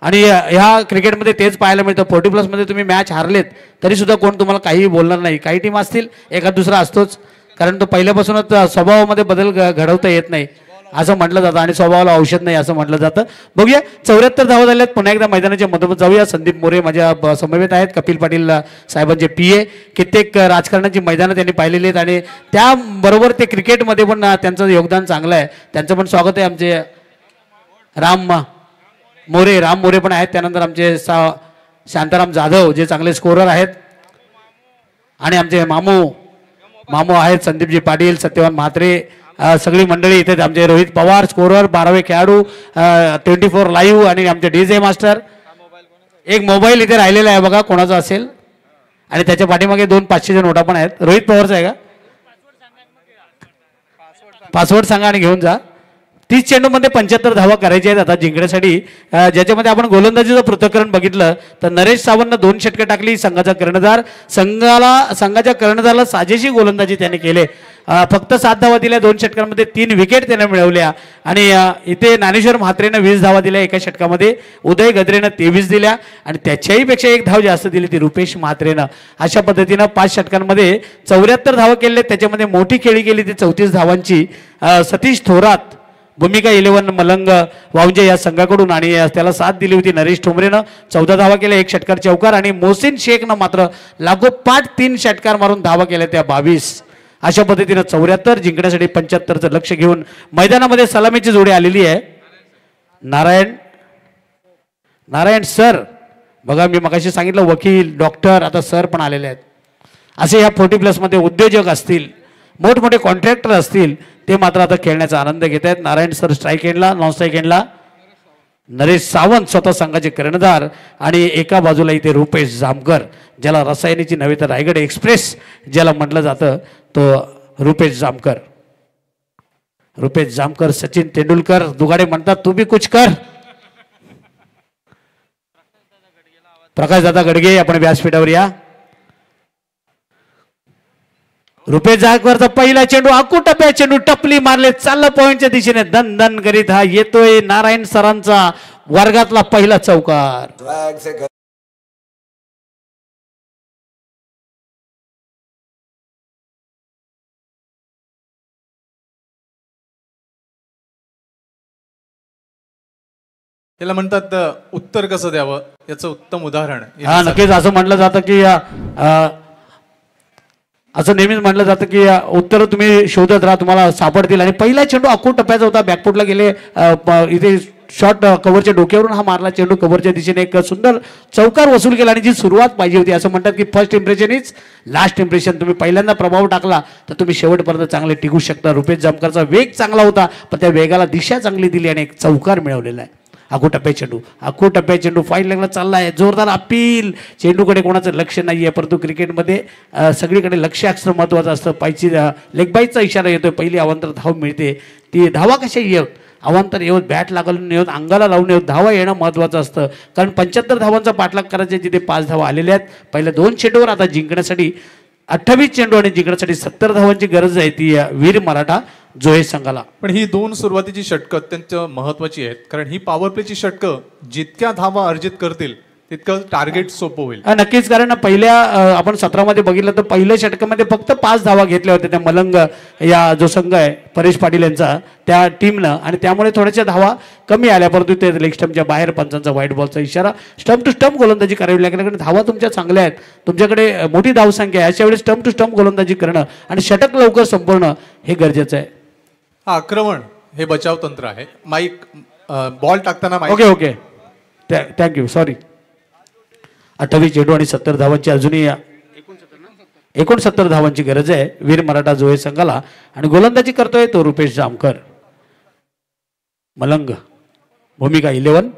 आणि ह्या क्रिकेटमध्ये तेच पाहायला मिळतं. 40+ तुम्ही मॅच हारलेत तरी सुद्धा कोण तुम्हाला काहीही बोलणार नाही. काही टीम असतील एखाद दुसरा असतोच, कारण तो पहिल्यापासूनच स्वभावामध्ये बदल घडवता येत नाही असं म्हटलं जातं आणि स्वभावाला औषध नाही असं म्हटलं जातं. बघूया 74 धावा झाल्यात. पुन्हा एकदा मैदानाच्या मधोमध जाऊया. संदीप मोरे माझ्या समवेत आहेत, कपिल पाटील साहेबांचे PA. कित्येक राजकारणाची मैदानं त्यांनी पाहिलेली आहेत आणि त्याबरोबर ते क्रिकेटमध्ये पण त्यांचं योगदान चांगलं आहे. त्यांचं पण स्वागत आहे. आमचे राम मोरे पण आहेत. त्यानंतर आमचे शांताराम जाधव जे चांगले स्कोरर आहेत आणि आमचे मामू आहेत, संदीपजी पाटील, सत्यवान म्हात्रे, सगळी मंडळी इथे. आमचे रोहित पवार स्कोरर, 12वे खेळाडू, 24 लाईव्ह आणि आमचे DJ मास्टर. एक मोबाईल इथे राहिलेला आहे बघा, कोणाचा असेल. आणि त्याच्या पाठीमागे 2 500च्या नोटा पण आहेत. रोहित पवारचा आहे का? पासवर्ड सांगा आणि घेऊन जा. 30 चेंडूमध्ये 75 धावा करायच्या आहेत आता जिंकण्यासाठी. ज्याच्यामध्ये आपण गोलंदाजीचं पृथक्करण बघितलं तर नरेश सावंतनं 2 षटकं टाकली. संघाचा कर्णधार संघाच्या कर्णधाराला साजेशी गोलंदाजी त्याने केले. फक्त 7 धावा दिल्या 2 षटकांमध्ये, 3 विकेट त्याने मिळवल्या. आणि इथे ज्ञानेश्वर म्हात्रेनं 20 धावा दिल्या एका षटकामध्ये, उदय गद्रेनं 23 दिल्या आणि त्याच्याही पेक्षा 1 धाव जास्त दिली ती रुपेश म्हात्रेनं. अशा पद्धतीनं 5 षटकांमध्ये 74 धावा केले. त्याच्यामध्ये मोठी खेळी केली ती 34 धावांची. सतीश थोरात भूमिका 11 मलंग वावजे या संघाकडून आणि त्याला साथ दिली होती नरेश ठोंबरेनं. 14 धावा केल्या, 1 षटकार चौकार आणि मोहसिन शेखनं मात्र लागोपाठ 3 षटकार मारून धावा केल्या त्या 22. अशा पद्धतीनं 74 जिंकण्यासाठी 75चं लक्ष घेऊन मैदानामध्ये सलामीची जोडी आलेली आहे. नारायण सर बघा, मी मगाशी सांगितलं वकील, डॉक्टर, आता सर पण आलेले आहेत. असे ह्या 40+ मध्ये उद्योजक असतील, मोठमोठे कॉन्ट्रॅक्टर असतील, ते मात्र आता खेळण्याचा आनंद घेत आहेत. नारायण सर स्ट्राईक एंडला, नॉन स्ट्राईक एंडला नरेश सावंत स्वतः संघाचे कर्णधार आणि एका बाजूला इथे रुपेश जामकर, ज्याला रसायनीची नव्हे तर रायगड एक्सप्रेस ज्याला म्हटलं जातं, तो रुपेश जामकर. सचिन तेंडुलकर दुगाडे म्हणतात तू भी कुछ कर. प्रकाशदादा गडगे आपण व्यासपीठावर या. रुपेश जामकरचा पहिला चेंडू, अकुटप्या चेंडू, टपली मारले, चाललं पॉइंटच्या दिशेने, दन दन करीत हा येतोय नारायण सरांचा वर्गातला पहिला चौकार. त्याला म्हणतात उत्तर कसं द्यावं याचं उत्तम उदाहरण. हा नक्कीच असं म्हटलं जातं की असं नेहमीच म्हटलं जातं की उत्तर तुम्ही शोधत राहा, तुम्हाला सापडतील. आणि पहिला चेंडू अकूट टप्प्याचा होता, बॅकफुटला गेले, इथे शॉर्ट कव्हरच्या डोक्यावरून हा मारला चेंडू, कव्हरच्या दिशेने एक सुंदर चौकार वसूल केला. आणि जी सुरुवात पाहिजे होती, असं म्हणतात की first impression is last impression. तुम्ही पहिल्यांदा प्रभाव टाकला तर तुम्ही शेवटपर्यंत चांगले टिकू शकता. रुपेश जामकरचा वेग चांगला होता, पण त्या वेगाला दिशा चांगली दिली आणि एक चौकार मिळवलेला आहे. अकुटप्प्या चेंडू फाईन लेगला चालला आहे, जोरदार अपील. चेंडूकडे कोणाचं लक्ष नाही आहे, परंतु क्रिकेटमध्ये सगळीकडे लक्ष असणं महत्त्वाचं असतं. पायची लेग बाईचा इशारा येतोय, पहिली अवांतर धाव मिळते. ती धावा कशा येत, अवांतर येऊत, बॅट लागून येऊत, अंगाला लावून येऊत, धावा येणं महत्त्वाचं असतं. कारण 75 धावांचा पाठलाग करायचे, जिथे 5 धावा आलेल्या आहेत पहिल्या 2 चेंडूवर. आता जिंकण्यासाठी 28 चेंडू आणि जिंकण्यासाठी 70 धावांची गरज आहे ती वीर मराठा जोहे संघाला. पण ही 2 सुरुवातीची षटकं अत्यंत महत्वाची आहेत, कारण ही पॉवर प्लेची षटकं जितक्या धावा अर्जित करतील तितकं टार्गेट सोपं होईल. नक्कीच, कारण पहिल्या आपण 17 मध्ये बघितलं तर पहिल्या षटकामध्ये फक्त 5 धावा घेतल्या होत्या त्या मलंग या जो संघ आहे परेश पाटील यांचा त्या टीमनं, आणि त्यामुळे थोड्याशा धावा कमी आल्या. परंतु ते लेग स्टंपच्या बाहेर पंचांचा व्हाईट बॉलचा इशारा. स्टंप टू स्टंप गोलंदाजी करावी लागली, कारण धावा तुमच्या चांगल्या आहेत, तुमच्याकडे मोठी धावसंख्या आहे. अशा वेळी स्टंप टू स्टंप गोलंदाजी करणं आणि षटक लवकर संपवणं हे गरजेचं आहे. आक्रमण हे बचाव तंत्र आहे. माईक बॉल टाकताना ओके थँक्यू, सॉरी. 28 चेंडू आणि 70 धावांची अजूनही 69 धावांची गरज आहे वीर मराठा जोहे संघाला आणि गोलंदाजी करतोय तो रुपेश जामकर. मलंग भूमिका 11.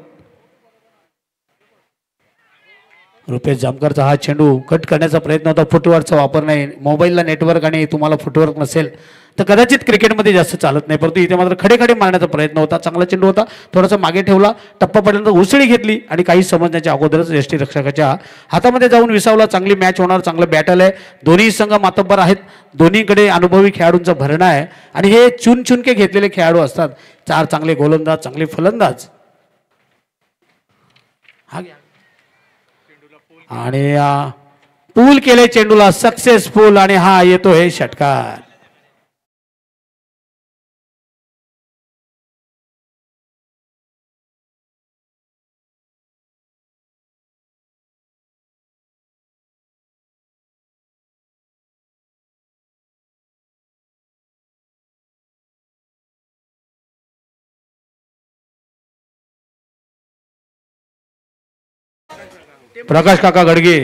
रुपेश जामकरचा हा चेंडू कट करण्याचा प्रयत्न होता. फुटवर्कचा वापर नाही. मोबाईलला नेटवर्क आणि तुम्हाला फुटवर्क नसेल तर कदाचित क्रिकेटमध्ये जास्त चालत नाही, परंतु इथे मात्र खडे खडे मारण्याचा प्रयत्न होता. चांगला चेंडू होता. थोडासा मागे ठेवला. टप्पा पडल्यानंतर उसळी घेतली आणि काही समजण्याच्या अगोदरच यष्टीरक्षकाच्या हातामध्ये जाऊन विसावला. चांगली मॅच होणार. चांगलं बॅटल आहे. दोन्ही संघ मातब्बर आहेत. दोन्हीकडे अनुभवी खेळाडूंचा भरणा आहे आणि हे चुनचुनके घेतलेले खेळाडू असतात. 4 चांगले गोलंदाज, चांगले फलंदाज. आणि पूल केले चेंडूला सक्सेसफुल आणि हा येतोय षटकार. प्रकाश काका गडगे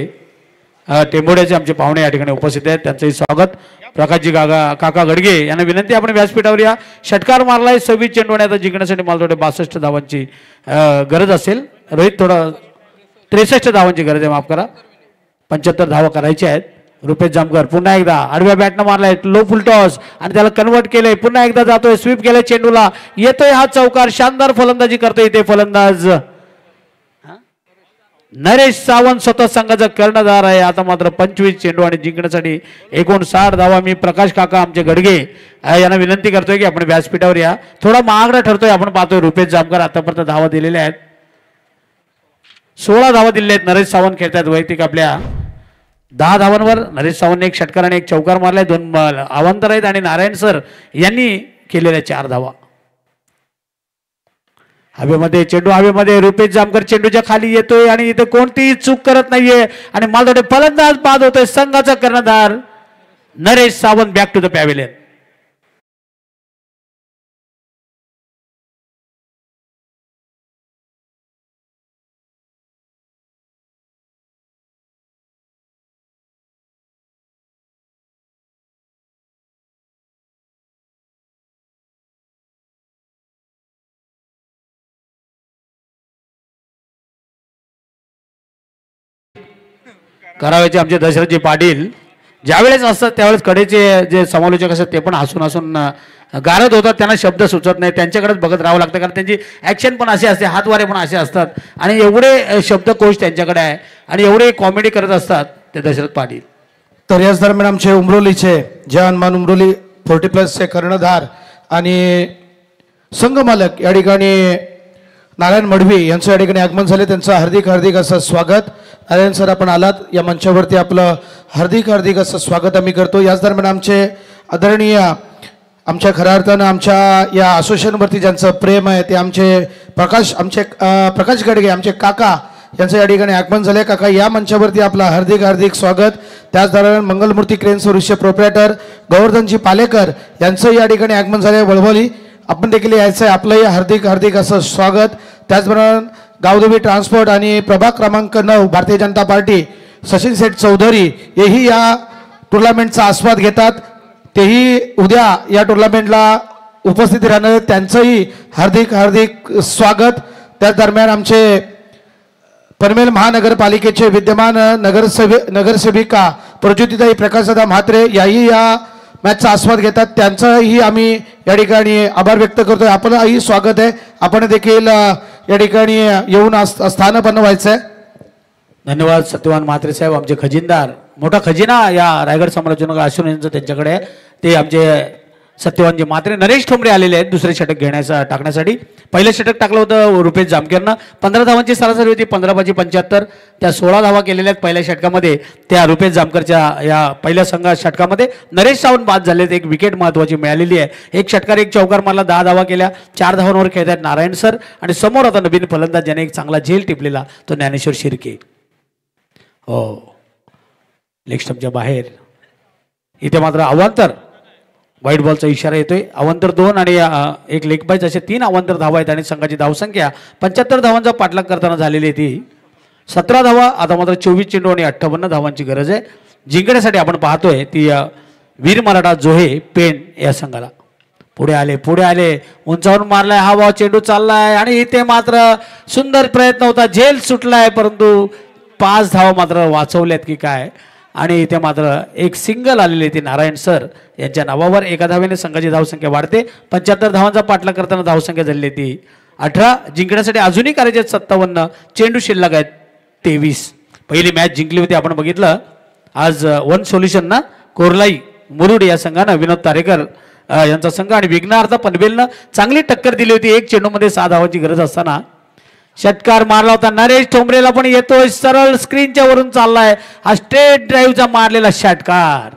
टेंबोड्याचे आमचे पाहुणे या ठिकाणी उपस्थित आहेत. त्यांचंही स्वागत. प्रकाशजी काका गडगे यांना विनंती आपण व्यासपीठावर या. षटकार मारलाय. 26 चेंडू आता जिंकण्यासाठी मला थोडे 62 धावांची गरज असेल. रोहित थोडं 63 धावांची गरज आहे, माफ करा. 75 धावा करायच्या आहेत. रुपेश जामकर पुन्हा एकदा आडव्या बॅटनं मारलाय. लो फुल टॉस आणि त्याला कन्वर्ट केलंय. पुन्हा एकदा जातोय. स्वीप केलंय चेंडूला. येतोय हा चौकार. शानदार फलंदाजी करतोय इथे फलंदाज नरेश सावंत स्वतः संघाचा कर्णधार आहे. आता मात्र 25 चेंडू आणि जिंकण्यासाठी 59 धावा. मी प्रकाश काका आमचे गडगे यांना विनंती करतोय की आपण व्यासपीठावर या. थोडा महागडा ठरतोय. आपण पाहतोय रुपेश जामकर आतापर्यंत धावा दिलेल्या आहेत. 16 धावा दिलेल्या आहेत. नरेश सावंत खेळतात वैयक्तिक आपल्या 10 धावांवर. नरेश सावंतने एक षटकार आणि एक चौकार मारलाय. 2 अवांतर आहेत आणि नारायण सर यांनी केलेल्या 4 धावा. हवेमध्ये चेंडू हवेमध्ये. रुपेश जामकर चेंडूच्या खाली येतोय आणि इथे कोणतीही चूक करत नाहीये आणि मला थोडे फलंदाज बाद होतोय. संघाचा कर्णधार Naresh Sawant back to the pavilion. करावेचे आमचे दशरथजी पाटील ज्यावेळेस असतात त्यावेळेस कडेचे जे समालोचक असतात ते पण हसून हसून गारद होतात. त्यांना शब्द सुचत नाही. त्यांच्याकडेच बघत राहावं लागतं कारण त्यांची ॲक्शन पण असे असते, हातवारे पण असे असतात आणि एवढे शब्दकोश त्यांच्याकडे आहे आणि एवढे कॉमेडी करत असतात ते दशरथ पाटील. तर याच दरम्यान आमचे उमरोलीचे जय हनुमान उमरोली 40+ चे कर्णधार आणि संघमालक या ठिकाणी नारायण मडवी यांचं या ठिकाणी आगमन झाले. त्यांचं हार्दिक हार्दिक असं स्वागत. नारायण सर आपण आलात या मंचावरती, आपलं हार्दिक हार्दिक असं स्वागत आम्ही करतो. याच दरम्यान आमचे आदरणीय आमच्या खऱ्या अर्थानं आमच्या या असोसिएशनवरती ज्यांचं प्रेम आहे ते आमचे प्रकाश गडगे आमचे काका यांचं या ठिकाणी आगमन झाले. काका या मंचावरती आपलं हार्दिक हार्दिक स्वागत. त्याच दरम्यान मंगलमूर्ती क्रेन सर्व्हिसचे प्रोप्रायटर गोवर्धनजी पालेकर यांचं या ठिकाणी आगमन झाले वळवली. आपण देखील यायचं आहे. आपलंही हार्दिक हार्दिक असं स्वागत. त्याचबरोबर गावदेवी ट्रान्सपोर्ट आणि प्रभाग क्रमांक 9 भारतीय जनता पार्टी सचिन सेठ चौधरी हेही या टुर्नामेंटचा आस्वाद घेतात. तेही उद्या या टुर्नामेंटला उपस्थित राहणार. त्यांचंही हार्दिक हार्दिक स्वागत. त्याच दरम्यान आमचे पनवेल महानगरपालिकेचे विद्यमान नगरसेविका प्रज्योतिताई प्रकाशदादा म्हात्रे याही या मॅचचा आस्वाद घेतात. त्यांचाही आम्ही या ठिकाणी आभार व्यक्त करतोय. आपलंही स्वागत आहे. आपण देखील या ठिकाणी येऊन स्थान बनवायचं आहे. धन्यवाद सत्यवान म्हात्रे साहेब आमचे खजिनदार. मोठा खजिना या रायगड समालोचना अश्विनींचं त्यांच्याकडे आहे. ते आमचे सत्यवानजी म्हात्रे. नरेश ठोंबरे आलेले आहेत दुसरे षटक टाकण्यासाठी. पहिलं षटक टाकलं होतं रुपेश जामकरनं. 15 धावांची सरासरी होती. 15/75 त्या 16 धावा केलेल्या आहेत पहिल्या षटकामध्ये. त्या रुपेश जामकरच्या या पहिल्या षटकामध्ये नरेश सावंत बाद झालेत. एक विकेट महत्वाची मिळालेली आहे. एक षटकार एक चौकार मारला. 10 धावा केल्या. 4 धावांवर खेळत आहेत नारायण सर आणि समोर आता नवीन फलंदाज ज्याने एक चांगला झेल टिपलेला तो ज्ञानेश्वर शिर्के. हो लेग स्टंपच्या बाहेर. इथे मात्र अवांतर व्हाईट बॉलचा इशारा येतोय. अवांतर 2 आणि एक लेग बाईज असे 3 अवांतर धावा आहेत आणि संघाची धावसंख्या 75 धावांचा पाठलाग करताना झालेली आहे ती 17 धावा. आता मात्र 24 चेंडू आणि 58 धावांची गरज आहे. जिंकण्यासाठी आपण पाहतोय ती वीर मराठा जोहे पेण या संघाला. पुढे आले उंचावरून मारलाय हा बॉल, चेंडू चाललाय आणि इथे मात्र सुंदर प्रयत्न होता, झेल सुटलाय परंतु 5 धावा मात्र वाचवल्यात की काय. आणि इथे मात्र एक सिंगल आलेली ती नारायण सर यांच्या नावावर. एका धावेने संघाची धावसंख्या वाढते. 75 धावांचा पाठलाग करताना धावसंख्या झाली ती 18. जिंकण्यासाठी अजूनही करायचे 57. चेंडू शिल्लक आहेत 23. पहिली मॅच जिंकली होती आपण बघितलं आज वन सोल्युशन ना कोरलाई मुरुड या संघानं विनोद तारेकर यांचा संघ आणि विघ्नार्थ पनवेलनं चांगली टक्कर दिली होती. एक चेंडूमध्ये 6 धावांची गरज असताना षटकार मारला होता. नरेश ठोंबरेला पण येतोय, सरळ स्क्रीनच्या वरून चाललाय हा स्ट्रेट ड्राईव्हचा मारलेला षटकार.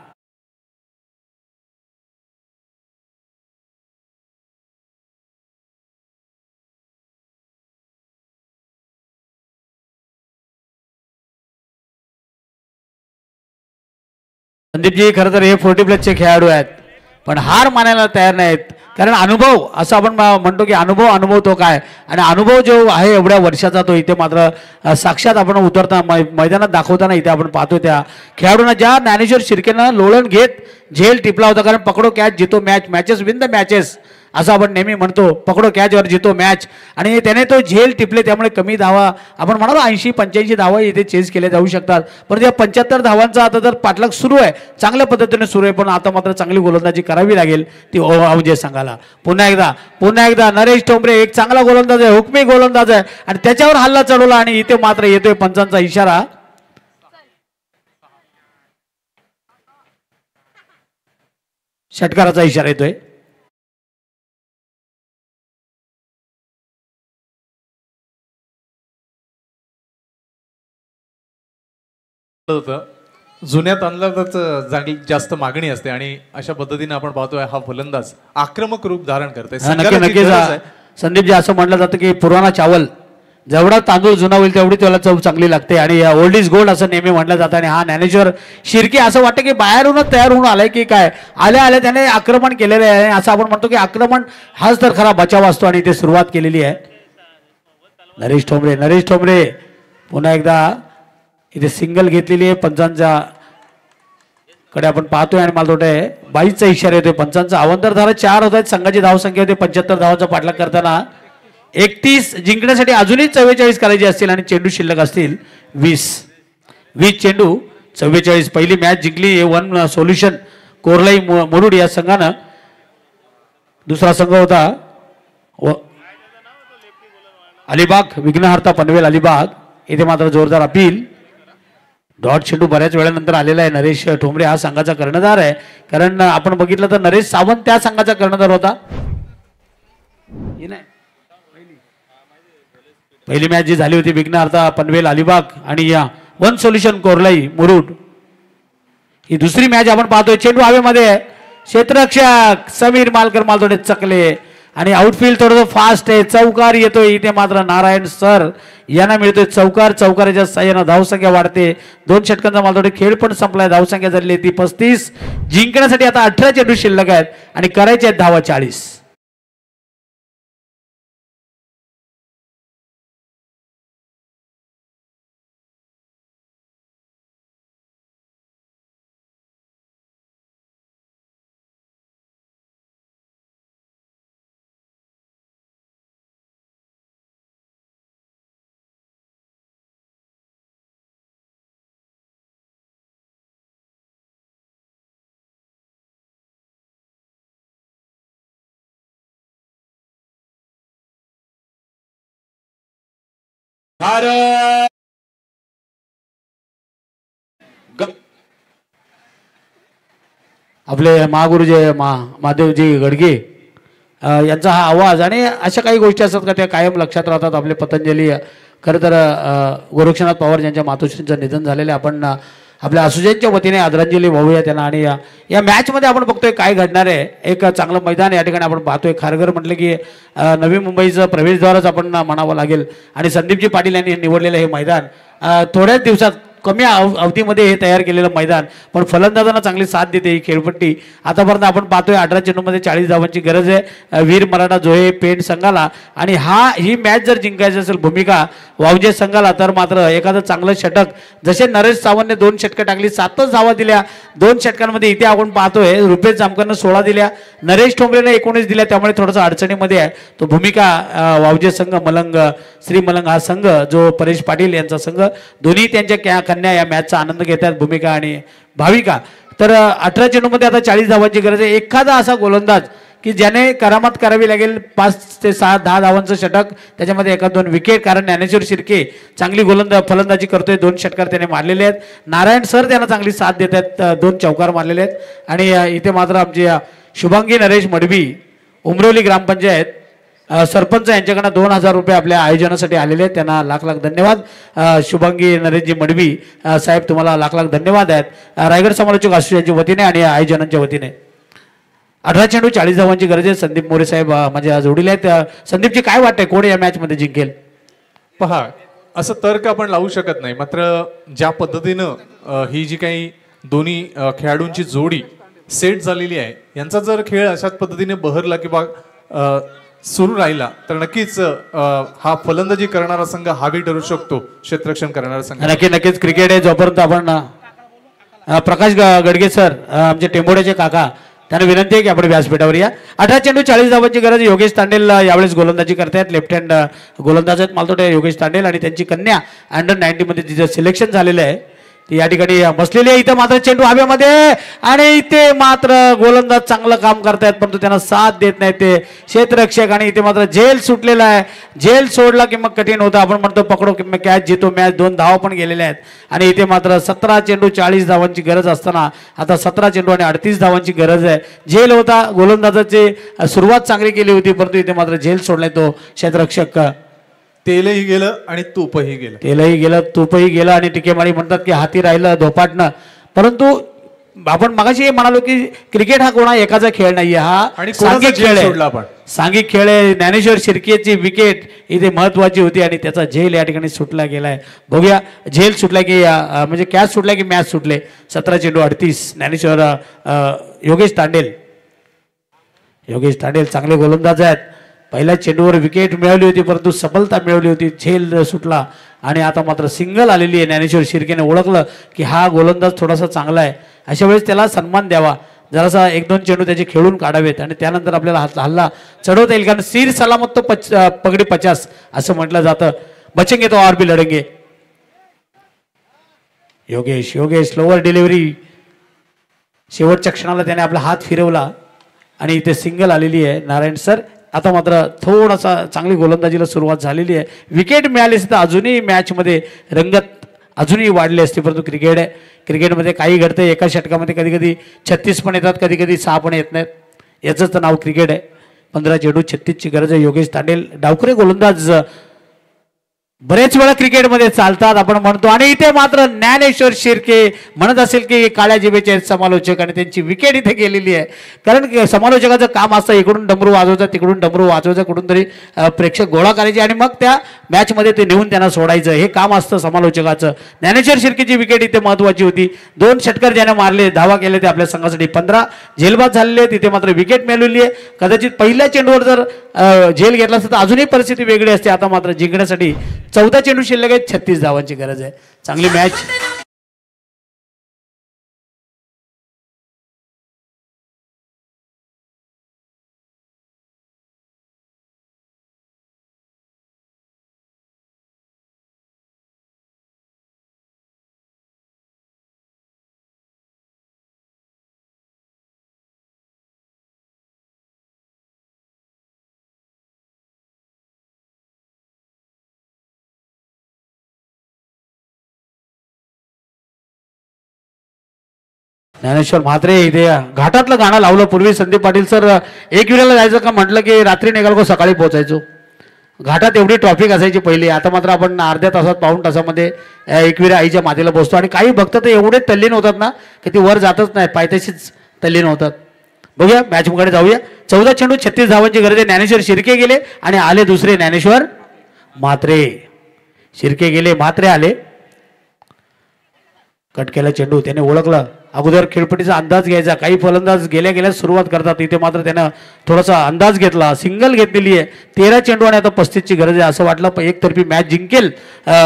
संदीपजी खरं तर हे 40 प्लसचे खेळाडू आहेत पण हार मानायला तयार नाहीत. कारण अनुभव असं आपण म्हणतो की अनुभव तो काय, आणि अनुभव जो आहे एवढ्या वर्षाचा तो इथे मात्र साक्षात आपण उतरताना मैदानात दाखवताना इथे आपण पाहतो त्या खेळाडूंना ज्या ज्ञानेश्वर शिर्केनं लोळण घेत झेल टिपला होता. कारण पकडो कॅच जितो match, matches win the matches असं आपण नेहमी म्हणतो, पकडो कॅचवर जितो मॅच. आणि त्याने तो झेल टिपले त्यामुळे कमी धावा आपण म्हणालो 80-85 धावा इथे चेस केल्या जाऊ शकतात. पण या 75 धावांचा आता तर पाठलाग सुरू आहे, चांगल्या पद्धतीने सुरू आहे. पण आता मात्र चांगली गोलंदाजी करावी लागेल ती औजे संघाला. पुन्हा एकदा नरेश ठोंबरे एक चांगला गोलंदाज आहे, हुकमी गोलंदाज आहे आणि त्याच्यावर हल्ला चढवला आणि इथे मात्र येतोय पंचांचा इशारा. षटकाराचा इशारा येतोय. जुन्यात अंदाजाच जास्त मागणी असते आणि अशा पद्धतीने आपण पाहतोय हा फलंदाज आक्रमक रूप धारण करतोय. नक्कीच संदीपजी असं म्हटलं जातं की पुराणा चावल जेवढा तांदूळ जुना होईल तेवढी त्याला चव चांगली लागते आणि ओल्ड इज गोल्ड असं नेहमी म्हटलं जातं. आणि हा ज्ञानेश्वर शिर्के असं वाटतं की बाहेरूनच तयार होऊन आलाय की काय, आल्या त्याने आक्रमण केलेलं आहे. असं आपण म्हणतो की आक्रमण हाच तर खरा बचाव असतो आणि ते सुरुवात केलेली आहे. नरेश ठोंबरे पुन्हा एकदा इथे सिंगल घेतलेली आहे पंचांच्या कडे आपण पाहतोय आणि मला वाटतंय 22चा इशारा येतोय पंचांचा. अवंतर धारा 4 होत आहेत. संघाची धावसंख्या होते 75 धावांचा पाठलाग करताना 31. जिंकण्यासाठी अजूनही 44 करायचे असतील आणि चेंडू शिल्लक असतील 20 चेंडू 44. पहिली मॅच जिंकली वन सोल्युशन कोरलाई मुरुड या संघानं. दुसरा संघ होता अलिबाग विघ्नहर्ता पनवेल अलिबाग. इथे मात्र जोरदार अपील. डॉट चेंडू बऱ्याच वेळानंतर आलेला आहे. नरेश ठोंबरे हा संघाचा कर्णधार आहे. कारण आपण बघितलं तर नरेश सावंत त्या संघाचा कर्णधार होता. पहिली मॅच जी झाली होती विघ्नहर्ता पनवेल अलिबाग आणि या वन सोल्युशन कोरलाई मुरुड, ही दुसरी मॅच आपण पाहतोय. चेंडू हवेमध्ये आहे. क्षेत्ररक्षक समीर मालकर थोडे चकले आणि आउटफील्ड थोडंसं फास्ट आहे. चौकार येतोय. इथे मात्र नारायण सर यांना मिळतोय चौकार. चौकाराच्या साह्यानं धावसंख्या वाढते. 2 षटकांचा मालतोडे खेळ पण संपलाय. धावसंख्या झाली ती 35. जिंकण्यासाठी आता 18 चेंडू शिल्लक आहेत आणि करायचे आहेत धावा 40. आपले महागुरुजी महादेवजी गडगे यांचा हा आवाज आणि अशा काही गोष्टी असतात का त्या कायम लक्षात राहतात. आपले पतंजली खरं तर गोरक्षनाथ पवार यांच्या मातोश्रींचं निधन झालेलं आपण आपल्या असुजेंच्या वतीने आदरांजली वाहूया त्यांना. आणि या मॅचमध्ये आपण बघतोय काय घडणार आहे. एक चांगलं मैदान या ठिकाणी आपण पाहतोय. खारघर म्हटलं की नवी मुंबईचं प्रवेशद्वारच आपण म्हणावं लागेल आणि संदीपजी पाटील यांनी निवडलेलं हे मैदान थोड्याच दिवसात कमी अवधीमध्ये हे तयार केलेलं मैदान, पण फलंदाजांना चांगली साथ देते ही खेळपट्टी. आतापर्यंत आपण पाहतोय 18 चेंडूमध्ये 40 धावांची गरज आहे वीर मराठा जोहे पेंट संघाला. आणि ही मॅच जर जिंकायची असेल भूमिका वावजे संघाला, तर मात्र एखादं चांगलं षटक, जसे नरेश सावंतने 2 षटकं टाकली, 7च धावा दिल्या 2 षटकांमध्ये. इथे आपण पाहतोय रुपेश जामकरनं 16 दिल्या, नरेश ठोंबरेने 19 दिल्या, त्यामुळे थोडासा अडचणीमध्ये आहे तो भूमिका वावजे संघ. मलंग श्री मलंग हा संघ जो परेश पाटील यांचा संघ, दोन्ही त्यांच्या कन्या या मॅचचा आनंद घेतात भूमिका आणि भाविका. तर 18 चेंडूमध्ये आता 40 धावांची गरज आहे. एखादा असा गोलंदाज की ज्याने करामत करावी लागेल, 5 ते 6 10 धावांचं षटक, त्याच्यामध्ये 1-2 विकेट. कारण ज्ञानेश्वर शिर्के चांगली फलंदाजी करतोय, 2 षटकार त्याने मारलेले आहेत. नारायण सर त्यांना चांगली साथ देत आहेत, 2 चौकार मारलेले आहेत. आणि इथे मात्र आमची शुभांगी नरेश मडवी उमरोली ग्रामपंचायत सरपंच यांच्याकडनं 2000 रुपये आपल्या आयोजनासाठी आलेले आहेत, त्यांना लाख लाख धन्यवाद. शुभांगी नरेशजी मडवी साहेब, तुम्हाला लाख लाख धन्यवाद आहेत रायगड समालोचक असोसिएशनच्या वतीने आणि आयोजनांच्या वतीने. 18 चेंडू 40 धावांची गरज आहे. संदीप मोरे साहेब माझ्या जोडीले आहेत. संदीपजी काय वाटतंय, कोण या मॅच मध्ये जिंकेल? पहा, असं तर्क आपण लावू शकत नाही, मात्र ज्या पद्धतीनं ही जी काही दोन्ही खेळाडूंची जोडी सेट झालेली आहे, यांचा जर खेळ अशाच पद्धतीने बहरला किंवा सुरू राहिला तर नक्कीच हा फलंदाजी करणारा संघ हावी ठरू शकतो क्षेत्ररक्षण करणारा संघ. नक्कीच क्रिकेट आहे. जोपर्यंत आपण प्रकाश गडगे सर आमचे टेंबोड्याचे काका, त्यांना विनंती आहे की आपण व्यासपीठावर या. 18 चेंडू 40 धावांची गरज. योगेश तांडेल यावेळेस गोलंदाजी करतायत, लेफ्ट हँड गोलंदाज आहेत मालतोटे योगेश तांडेल, आणि त्यांची कन्या अंडर-19 मध्ये तिचं सिलेक्शन झालेलं आहे, ती या ठिकाणी बसलेली आहे. इथं मात्र चेंडू हवेमध्ये, आणि इथे मात्र गोलंदाज चांगलं काम करतायत, परंतु त्यांना साथ देत नाही ते क्षेत्ररक्षक. आणि इथे मात्र झेल सुटलेला आहे. झेल सोडला की मग कठीण होतं. आपण म्हणतो पकडो की कॅच जितो मॅच. 2 धावा पण गेलेल्या आहेत. आणि इथे मात्र 17 चेंडू 40 धावांची गरज असताना आता 17 चेंडू आणि 38 धावांची गरज आहे. झेल होता, गोलंदाजाची सुरुवात चांगली केली होती, परंतु इथे मात्र झेल सोडलाय तो क्षेत्ररक्षक. तेलही गेलं आणि तूपही गेलं. तेलही गेलं, तूपही गेलं. आणि टिकेमाळी म्हणतात की हाती राहिलं धोपाटणं. परंतु आपण मगाशी म्हणालो की क्रिकेट हा कोणा एकाचा खेळ नाहीये, हा सांघिक खेळ आहे. सांघिक खेळ आहे. ज्ञानेश्वर शिर्केची विकेट इथे महत्वाची होती आणि त्याचा झेल या ठिकाणी सुटला गेलाय. बघूया, झेल सुटला की म्हणजे कॅच सुटला की मॅच सुटले. 17 चेंडू 38. ज्ञानेश्वर योगेश तांडेल चांगले गोलंदाज आहेत. पहिल्या चेंडूवर विकेट मिळवली होती, परंतु सफलता मिळवली होती, झेल सुटला. आणि आता मात्र सिंगल आलेली आहे. ज्ञानेश्वर शिर्केने ओळखलं की हा गोलंदाज थोडासा चांगला आहे, अशा वेळेस त्याला सन्मान द्यावा, जरासा 1-2 चेंडू त्याचे खेळून काढावेत आणि त्यानंतर आपल्याला हल्ला चढवता येईल. कारण सिर सलामत तो पगडी 50 असं म्हटलं जातं. बचेंगे तो और भी लढेंगे. योगेश लोअर डिलिव्हरी, शेवटच्या क्षणाला त्याने आपला हात फिरवला आणि इथे सिंगल आलेली आहे. नारायण सर, आता मात्र थोडासा चांगली गोलंदाजीला सुरुवात झालेली आहे. विकेट मिळाली असती तर अजूनही मॅचमध्ये रंगत अजूनही वाढली असते, परंतु क्रिकेट आहे. क्रिकेटमध्ये काही घडतं. एका षटकामध्ये कधी कधी 36 पण येतात, कधी कधी 6 पण येत नाहीत. याचंच तर नाव क्रिकेट आहे. 15 चेंडू 36ची गरज आहे. योगेश तांडेल डावखुरे गोलंदाज बरेच वेळा क्रिकेटमध्ये चालतात आपण म्हणतो. आणि इथे मात्र ज्ञानेश्वर शिर्के म्हणत असेल की काळ्या जिभेचे समालोचक, आणि त्यांची विकेट इथे गेलेली आहे. कारण समालोचकाचं काम असतं इकडून डमरू वाजवायचं, तिकडून डमरू वाजवायचं, कुठून तरी प्रेक्षक गोळा करायचे आणि मग त्या मॅचमध्ये ते नेऊन त्यांना सोडायचं, हे काम असतं समालोचकाचं. ज्ञानेश्वर शिर्केची विकेट इथे महत्वाची होती. 2 षटकार ज्याने मारले, धावा केले ते आपल्या संघासाठी 15 झेलबाद झालेले आहेत. तिथे मात्र विकेट मिळवली आहे. कदाचित पहिल्या चेंडूवर जर झेल घेतला असता तर अजूनही परिस्थिती वेगळी असते. आता मात्र जिंकण्यासाठी 14 चेंडू शिल्लक आहेत. 36 धावांची गरज आहे. चांगली मॅच. ज्ञानेश्वर म्हात्रे इथे घाटातलं गाणं लावलं. पूर्वी संदीप पाटील सर एकविराला जायचं का म्हटलं की रात्री निघाल को सकाळी पोहोचायचो. घाटात एवढी ट्रॉफिक असायची पहिली. आता मात्र आपण अर्ध्या तासात पाऊण तासामध्ये एकविरा आईच्या मातेला पोहोचतो. आणि काही भक्त तर एवढे तल्लीन होतात ना की ती वर जातच नाही, पायथ्याशीच तल्लीन होतात. बघूया मॅचकडे जाऊया. 14 चेंडू 36 धावांची गरज आहे. ज्ञानेश्वर शिर्के गेले आणि आले दुसरे ज्ञानेश्वर म्हात्रे. शिर्के गेले, म्हात्रे आले. कट केला चेंडू, त्याने ओळखला. अगोदर खेळपट्टीचा अंदाज घ्यायचा. काही फलंदाज गेल्या गेल्या सुरुवात करतात, इथे मात्र त्यानं थोडासा अंदाज घेतला, सिंगल घेतलेली आहे. 13 चेंडू आणि आता 35ची गरज आहे. असं वाटलं एकतर्फी मॅच जिंकेल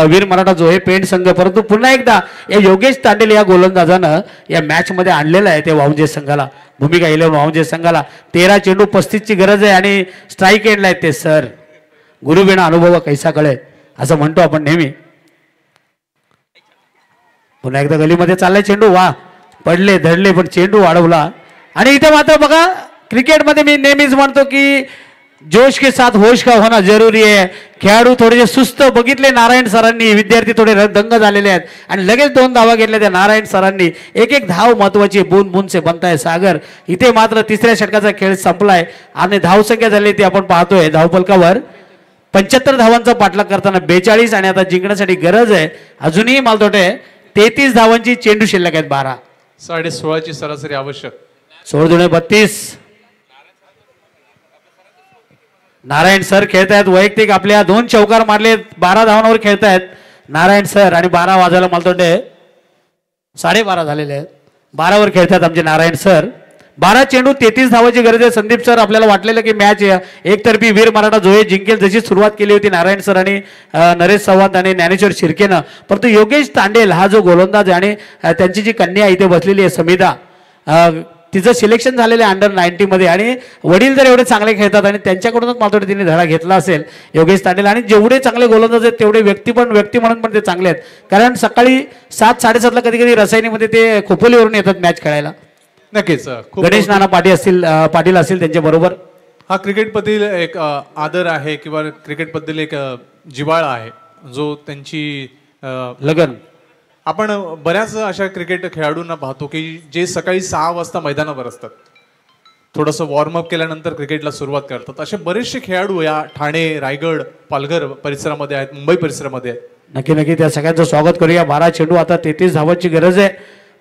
वीर मराठा जोहे पेंट संघ, परंतु पुन्हा एकदा या योगेश तांडेल या गोलंदाजानं या मॅच मध्ये आणलेलं आहे ते वावंजे संघाला, भूमिका 11 वावंजे संघाला. 13 चेंडू 35ची गरज आहे आणि स्ट्राईक एंडला आहेत ते सर. गुरुबिना अनुभव कैसा कळे असं म्हणतो आपण नेहमी. पुन्हा एकदा गलीमध्ये चाललाय चेंडू, वा पडले धडले पण चेंडू वाढवला. आणि इथे मात्र बघा, क्रिकेटमध्ये मी नेहमीच म्हणतो की जोश के साथ होश का होना जरुरी आहे. खेळाडू थोडेसे सुस्त बघितले नारायण सरांनी, विद्यार्थी थोडे दंग झालेले आहेत आणि लगेच 2 धावा घेतल्या त्या नारायण सरांनी. एक एक धाव महत्वाची, बूंद बूंद से बनता है सागर. इथे मात्र तिसऱ्या षटकाचा खेळ संपलाय आणि धावसंख्या झाली ती आपण पाहतोय धावफलकावर 75 धावांचा पाठलाग करताना 42 आणि आता जिंकण्यासाठी गरज आहे अजूनही मालतोटे 33 धावांची. चेंडू शिल्लक आहेत 12. 16.5ची सरासरी आवश्यक. 16-32. नारायण सर खेळतायत वैयक्तिक, आपल्या 2 चौकार मारले, 12 धावांवर खेळतायत नारायण सर आणि 12 वाजायला मला वाटते 12:30 झालेले आहेत. 12 वर खेळतात आमचे नारायण सर. 12 चेंडू 33 धावाची गरज आहे. संदीप सर, आपल्याला वाटलेलं की मॅच एकतर्फी वीर मराठा जोहे जिंकेल, जशी सुरुवात केली होती नारायण सर आणि नरेश चव्हाण आणि ज्ञानेश्वर शिर्केनं, परंतु योगेश तांडेल हा जो गोलंदाज आहे आणि त्यांची जी कन्या इथे बसलेली आहे समिधा, तिचं सिलेक्शन झालेलं आहे अंडर 90 मध्ये आणि वडील जर एवढे चांगले खेळतात आणि त्यांच्याकडूनच मात्र तिने धडा घेतला असेल योगेश तांडेल. आणि जेवढे चांगले गोलंदाज आहेत तेवढे व्यक्ती म्हणून पण ते चांगले आहेत, कारण सकाळी 7-7:30ला कधी कधी रसायनीमध्ये ते खोपोलीवरून येतात मॅच खेळायला. नक्कीच गणेश नाना पाटील असतील त्यांच्या बरोबर. हा क्रिकेटबद्दल एक आदर आहे किंवा क्रिकेटबद्दल एक जिव्हाळा आहे जो त्यांची लगन. आपण बऱ्याच अशा क्रिकेट खेळाडूंना पाहतो की जे सकाळी 6 वाजता मैदानावर असतात, थोडंसं वॉर्मअप केल्यानंतर क्रिकेटला सुरुवात करतात. असे बरेचसे खेळाडू या ठाणे, रायगड, पालघर परिसरामध्ये आहेत, मुंबई परिसरामध्ये आहेत. नक्की त्या सगळ्यांचं स्वागत करूया. 12 चेंडू, आता 33 धावांची गरज आहे.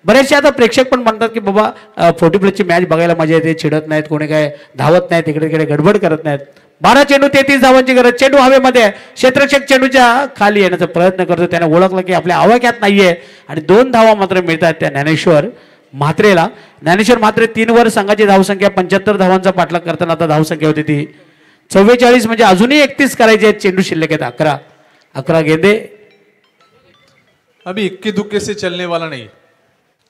बरेचसे आता प्रेक्षक पण म्हणतात की बाबा 40+ मॅच बघायला मजा येते, चिडत नाहीत, कोणी काय धावत नाहीत, इकडे तिकडे गडबड करत नाहीत. 12 चेंडू 33 धावांची गरज. चेंडू हवेमध्ये आहे, क्षेत्ररक्षक चेंडूच्या खाली येण्याचा प्रयत्न करतो, त्याने ओळखलं की आपल्या आवाक्यात नाहीये आणि 2 धावा मात्र मिळतात त्या ज्ञानेश्वर म्हात्रेला. ज्ञानेश्वर म्हात्रे 3 वर संघाची धावसंख्या 75 धावांचा पाठलाग करताना आता धावसंख्या होती ती 44, म्हणजे अजूनही 31 करायचे आहेत. चेंडू शिल्लक आहेत 11 गेंदे. अभी इक्के दुक्के से चलने वाला नहीं,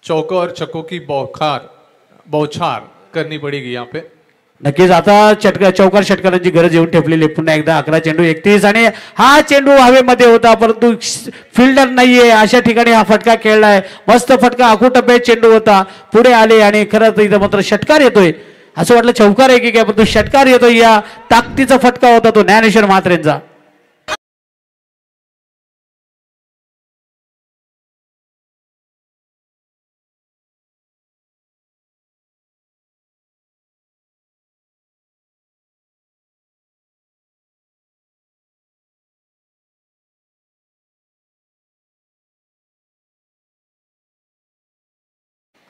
चौका और छक्कों की बौछार करनी पड़ेगी यहाँ पे. नक्कीच आता चौकार षटकारांची गरज येऊन ठेपलेली. पुन्हा एकदा 11 चेंडू 31 आणि हा चेंडू हवेमध्ये होता, परंतु फिल्डर नाहीये अशा ठिकाणी हा फटका खेळलाय. मस्त फटका, आखूटप्पे चेंडू होता, पुढे आले आणि खरं तर इथं मात्र षटकार येतोय. असं वाटलं चौकार आहे की काय, परंतु षटकार येतोय. या ताकदीचा फटका होता तो ज्ञानेश्वर म्हात्रेंचा.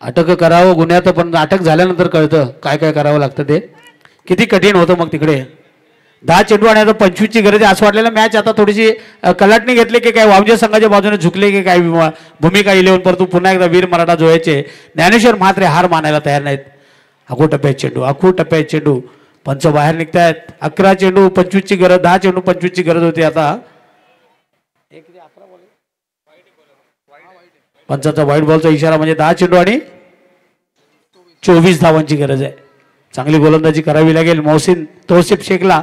अटक करावं गुन्ह्यात, पण अटक झाल्यानंतर कळतं काय काय करावं लागतं, ते किती कठीण होतं मग तिकडे. 10 चेंडू आणि आता 25ची गरज आहे. असं वाटलेलं मॅच आता थोडीशी कलाटणी घेतली की काय, वावजे संघाच्या बाजूने झुकले की काय भूमिका 11, परंतु पुन्हा एकदा वीर मराठा जोहेचे ज्ञानेश्वर म्हात्रे हार मानायला तयार नाहीत. आखूटप्प्यात चेंडू पंच बाहेर निघतायत. 11 चेंडू 25ची गरज, 10 चेंडू 25ची गरज होती. आता पंचाचा व्हाईट बॉलचा इशारा, म्हणजे 10 चेंडू आणि 24 धावांची गरज आहे. चांगली गोलंदाजी करावी लागेल मोहसिन तौसिफ शेखला.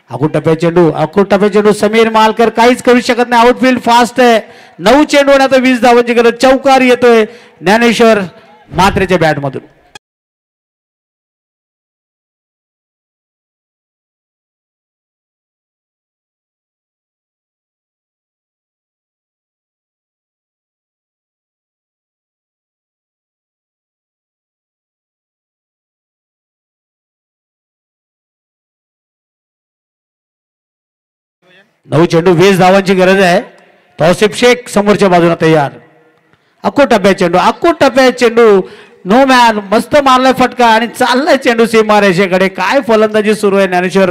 आखूटप्प्यात चेंडू समीर मालकर काहीच करू शकत नाही. आउटफील्ड फास्ट आहे. 9 चेंडू आणि आता 20 धावांची गरज. चौकार येतोय ज्ञानेश्वर म्हात्रेच्या बॅटमधून. नऊ चेंडू 20 धावांची गरज आहे. तौसिफ शेख समोरच्या बाजूला तयार. आखूटप्प्यात चेंडू नो मॅन, मस्त मारलाय फटका आणि चाललाय चेंडू सीमारेषेकडे. काय फलंदाजी सुरू आहे ज्ञानेश्वर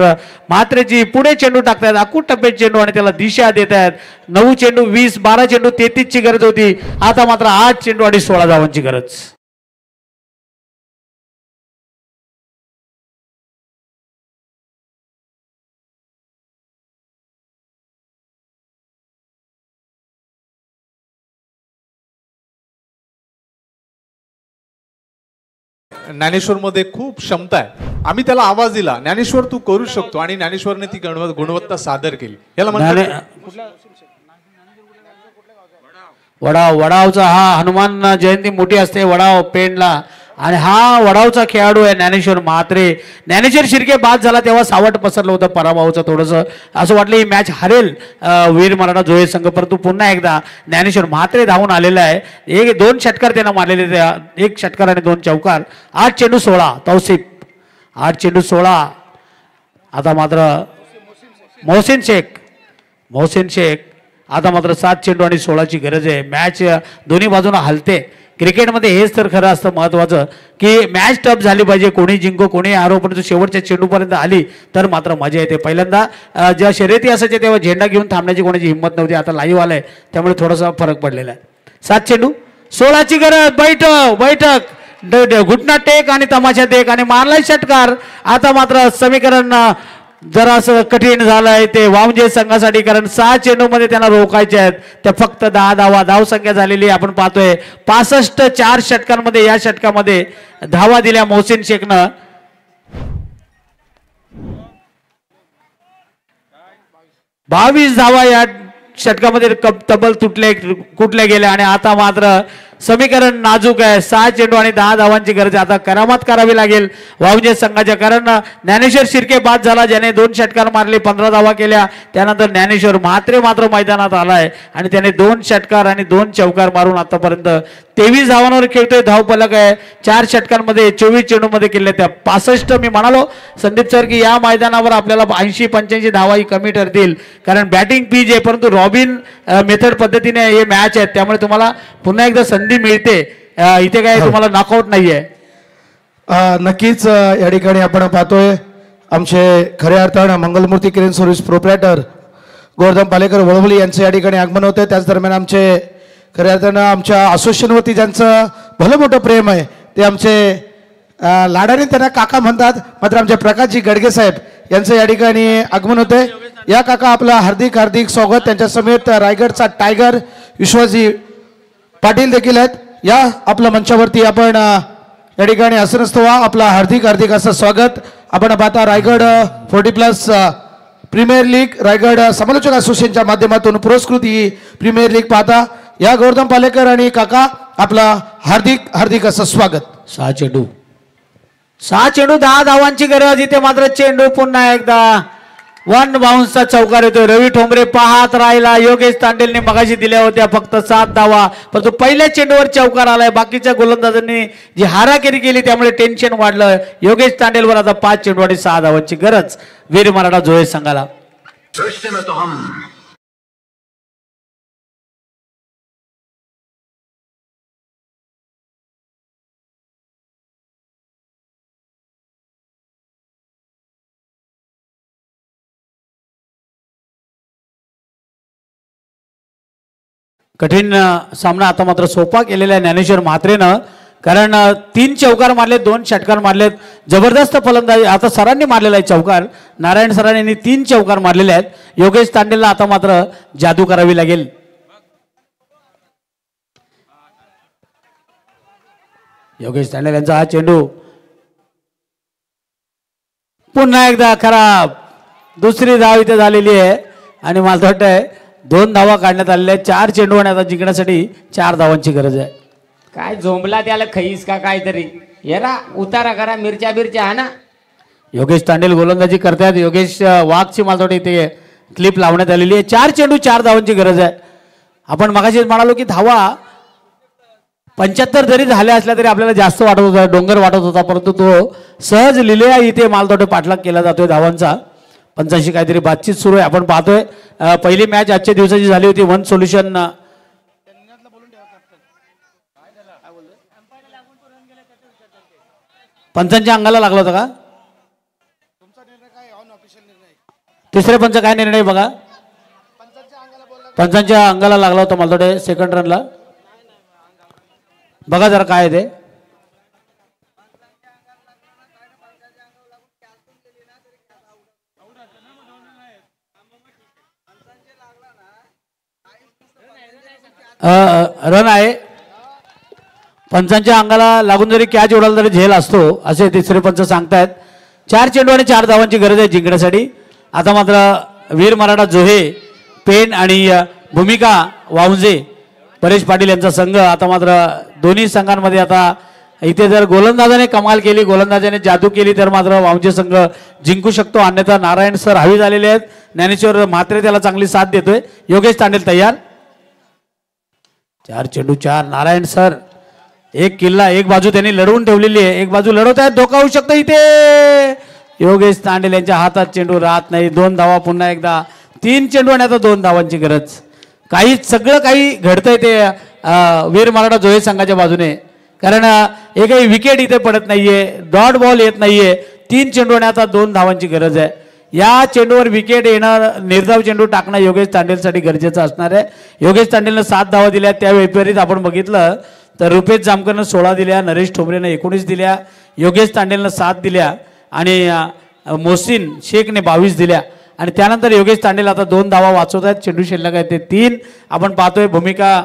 म्हात्रेची. पुढे चेंडू टाकतायत, अकूट टप्प्यात चेंडू आणि त्याला दिशा देत आहेत. 9 चेंडू 20, 12 चेंडू 33 ची गरज होती. आता मात्र 8 चेंडू आणि 16 धावांची गरज. ज्ञानेश्वर मध्ये खूप क्षमता आहे. आम्ही त्याला आवाज दिला, ज्ञानेश्वर तू करू शकतो, आणि ज्ञानेश्वरने ती गुणवत्ता सादर केली. याला म्हणतात वडावचा हा हनुमान जयंती मोठी असते वडाव पेंडला, आणि हा वडावचा खेळाडू आहे ज्ञानेश्वर म्हात्रे. ज्ञानेश्वर शिर्के बाद झाला तेव्हा सावट पसरलं होतं पराभवाचं. थोडंसं असं वाटलं ही मॅच हरेल वीर मराठा जोहे संघ, परंतु पुन्हा एकदा ज्ञानेश्वर म्हात्रे धावून आलेला आहे. 2 षटकार त्यांना मारलेले, 1 षटकार आणि 2 चौकार. 8 चेंडू 16 तौसिफ, 8 चेंडू 16. आता मात्र मोहसिन शेख आता मात्र 7 चेंडू आणि 16ची गरज आहे. मॅच दोन्ही बाजूने हलते. क्रिकेटमध्ये हेच तर खरं असतं महत्त्वाचं, की मॅच टफ झाली पाहिजे. कोणी जिंको कोणी हारो, परंतु शेवटच्या चेंडूपर्यंत आली तर मात्र मजा येते. पहिल्यांदा जेव्हा शर्यती असायचे तेव्हा झेंडा घेऊन थांबण्याची कोणाची हिंमत नव्हती. आता लाईव्ह आलाय त्यामुळे थोडासा फरक पडलेला आहे. 7 चेंडू 16ची गरज. बैठक घुटना टेक आणि तमाशा टेक आणि मारलाय षटकार. आता मात्र समीकरण जरासं कठीण झालंय ते वावजे संघासाठी, कारण 6 चेंडू मध्ये त्यांना रोखायचे आहेत. त्या फक्त 10 धावा धाव संख्या झालेली आपण पाहतोय 65. 4 षटकांमध्ये या षटकामध्ये धावा दिल्या मोहसिन शेखनं. 22 धावा या षटकामध्ये तब्बल कुठल्या गेल्या. आणि आता मात्र समीकरण नाजूक आहे. 6 चेंडू आणि 10 धावांची गरज. आता करामत करावी लागेल वावजे संघाच्या, कारण ज्ञानेश्वर शिर्के बाद झाला ज्याने 2 षटकार मारले 15 धावा केल्या. त्यानंतर ज्ञानेश्वर म्हात्रे मात्र मैदानात आलाय आणि त्याने 2 षटकार आणि 2 चौकार मारून आतापर्यंत 23 धावांवर खेळतोय. धावफलक आहे 4 षटकांमध्ये 24 चेंडूमध्ये केले त्या 65. मी म्हणालो संदीप सर की या मैदानावर आपल्याला 80-85 धावाही कमी ठरतील, कारण बॅटिंग पीच आहे, परंतु रॉबिन मेथड पद्धतीने हे मॅच आहेत त्यामुळे तुम्हाला पुन्हा एकदा संधी मिळते. इथे काय तुम्हाला नॉकआउट नाहीये. नक्कीच या ठिकाणी आपण पाहतोय आमचे खऱ्या अर्थानं Mangalmurti crane service proprietor Govardhan Palekar वळवली यांचे या ठिकाणी आगमन होते. त्याच दरम्यान आमचे खऱ्या अर्थानं आमच्या असोसिएशनवरती ज्यांचं भलं मोठं प्रेम आहे ते आमचे लाडाने त्यांना काका म्हणतात, मात्र आमचे प्रकाशजी गडगे साहेब यांचं या ठिकाणी आगमन होते. या काका आपलं हार्दिक हार्दिक स्वागत. त्यांच्या समेत रायगडचा टायगर विश्वासजी पाटील देखील आहेत. या आपल्या मंचावरती आपण या ठिकाणी असं नसतो आपला हार्दिक हार्दिक असं स्वागत. आपण पाहता रायगड 40+ प्रीमियर लीग रायगड समालोचक असोसिएशनच्या माध्यमातून पुरस्कृत ही प्रीमियर लीग पाहता. या गोवर्धन पालेकर आणि काका आपला हार्दिक हार्दिक असं स्वागत. 6 चेंडू 10 धावांची गरज. इथे मात्र चेंडू पुन्हा एकदा 1 बाउन्सचा चौकार येतोय. रवी ठोंबरे पाहत राहिला. योगेश तांडेलने मगाशी दिल्या होत्या फक्त 7 धावा, परंतु पहिल्या चेंडूवर चौकार आलाय. बाकीच्या गोलंदाजांनी जी हाराकिरी केली त्यामुळे टेन्शन वाढलं. योगेश तांडेलवर आता 5 चेंडू आणि 6 धावांची गरज वीर मराठा जोहे संघाला. कठीण सामना आता मात्र सोपा केलेला आहे ज्ञानेश्वर म्हात्रेनं, कारण 3 चौकार मारले 2 षटकार मारलेत. जबरदस्त फलंदाजी आता सरांनी मारलेला आहे चौकार. नारायण सरांनी 3 चौकार मारलेले आहेत. योगेश तांडेलला आता मात्र जादू करावी लागेल. योगेश तांडेल यांचा हा चेंडू पुन्हा एकदा खराब. दुसरी धाव इथे झालेली आहे आणि मला वाटतंय 2 धावा काढण्यात आलेल्या आहेत. 4 चेंडू आणि आता जिंकण्यासाठी 4 धावांची गरज आहे. काय झोंबला त्याला खईस का काहीतरी येरा उतारा करा मिरच्या हा ना. योगेश तांडेल गोलंदाजी करतायत. योगेश वाघची मला वाटतं इथे क्लिप लावण्यात आलेली आहे. 4 चेंडू 4 धावांची गरज आहे. आपण मगाशीच म्हणालो की धावा 75 जरी झाल्या असल्या तरी आपल्याला जास्त वाटत होता, डोंगर वाटत होता, परंतु तो सहज लिहिलेला इथे मालतोटे पाठलाग केला जातोय धावांचा. 85 काहीतरी बातचीत सुरू आहे. आपण पाहतोय पहिली मॅच आजच्या दिवसाची झाली होती. वन सोल्युशन पंचांच्या अंगाला लागला होता का? तिसरे पंच काय निर्णय बघा. पंचांच्या अंगाला लागला होता मला थोडे सेकंड रनला. बघा जरा काय आहे ते. रन आहे. पंचांच्या अंगाला लागून जरी कॅच उडाला तरी झेल असतो असे तिसरे पंच सांगतायत. 4 चेंडू आणि 4 धावांची गरज आहे जिंकण्यासाठी. आता मात्र वीर मराठा जोहे पेन आणि भूमिका वावजे परेश पाटील यांचा संघ. आता मात्र दोन्ही संघांमध्ये आता इथे जर गोलंदाजाने कमाल केली, गोलंदाजाने जादू केली तर मात्र वावजे संघ जिंकू शकतो. अन्यथा नारायण सर हवी झालेले आहेत. ज्ञानेश्वर म्हात्रे त्याला चांगली साथ देतोय. योगेश तांडेल तयार. 4 चेंडू 4. नारायण सर एक किल्ला एक बाजू त्यांनी लढवून ठेवलेली आहे. एक बाजू लढवत आहेत. धोका होऊ शकतो इथे. योगेश तांडेल यांच्या हातात चेंडू राहत नाही. 2 धावा पुन्हा एकदा. 3 चेंडू आणि आता 2 धावांची गरज. सगळं काही घडतंय ते वीर मराठा जोहे संघाच्या बाजूने. कारण एकही विकेट इथे पडत नाहीये. डॉट बॉल येत नाहीये. 3 चेंडू आणि आता 2 धावांची गरज आहे. या चेंडूवर विकेट येणं, निर्धाव चेंडू टाकणं योगेश तांडेलसाठी गरजेचं असणार आहे. योगेश तांडेलनं 7 धावा दिल्या. त्या विपरीत आपण बघितलं तर रुपेश जामकरनं 16 दिल्या, नरेश ठोंबरेनं 19 दिल्या, योगेश तांडेलनं 7 दिल्या आणि मोहसिन शेखने 22 दिल्या. आणि त्यानंतर योगेश तांडेल आता 2 धावा वाचवत आहेत. चेंडू शिल्लक आहे ते 3. आपण पाहतोय भूमिका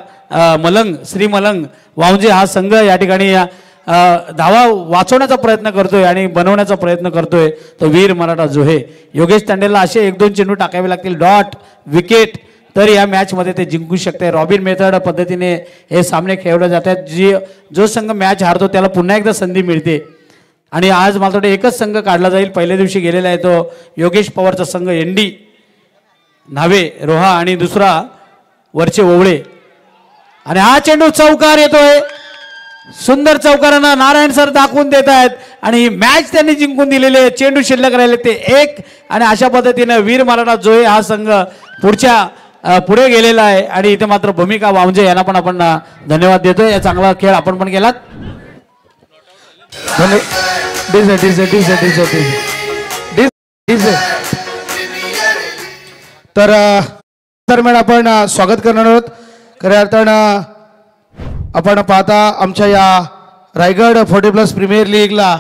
मलंग श्री मलंग वावजे हा संघ या ठिकाणी धावा वाचवण्याचा प्रयत्न करतोय आणि बनवण्याचा प्रयत्न करतोय तो वीर मराठा जोहे. योगेश तांडेलला असे 1-2 चेंडू टाकावे लागतील, डॉट विकेट, तर या मॅचमध्ये ते जिंकू शकते. रॉबिन मेथड पद्धतीने हे सामने खेळवले जातात. जो संघ मॅच हारतो त्याला पुन्हा एकदा संधी मिळते. आणि आज मला वाटतं एकच संघ काढला जाईल. पहिल्या दिवशी गेलेला आहे तो योगेश पवारचा संघ एनडी न्हावे रोहा आणि दुसरा वरचे ओवळे. आणि हा चेंडू चौकार येतोय. सुंदर चौकारानं नारायण सर दाखवून देत आहेत आणि ही मॅच त्यांनी जिंकून दिलेली आहे. चेंडू शिल्लक राहिले ते 1. आणि अशा पद्धतीनं वीर मराठा जोहे हा संघ पुढे गेलेला आहे. आणि इथे मात्र भूमिका वावजे यांना पण आपण धन्यवाद देतोय. या चांगला खेळ आपण पण केलात. तर दरम्यान आपण स्वागत करणार आहोत. खऱ्या अर्थानं आपण पाहता आमच्या या रायगड 40+ प्रीमियर लीगला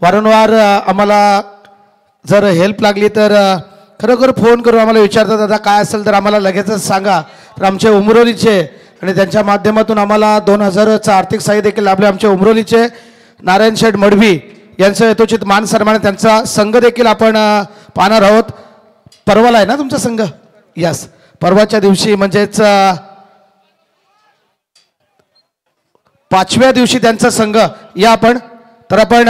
वारंवार आम्हाला जर हेल्प लागली तर खरोखर फोन करून आम्हाला विचारतात, दादा काय असेल तर आम्हाला लगेचच सांगा. तर आमचे उमरोलीचे आणि त्यांच्या माध्यमातून आम्हाला 2000चं आर्थिक सहाय्य देखील लाभले. आमचे उमरोलीचे नारायण शेठ मडवी यांचं यथोचित मान सन्मान. त्यांचा संघ देखील आपण पाहणार आहोत. परवाला आहे ना तुमचा संघ? यस, परवाच्या दिवशी म्हणजेच 5व्या दिवशी त्यांचा संघ या आपण. तर आपण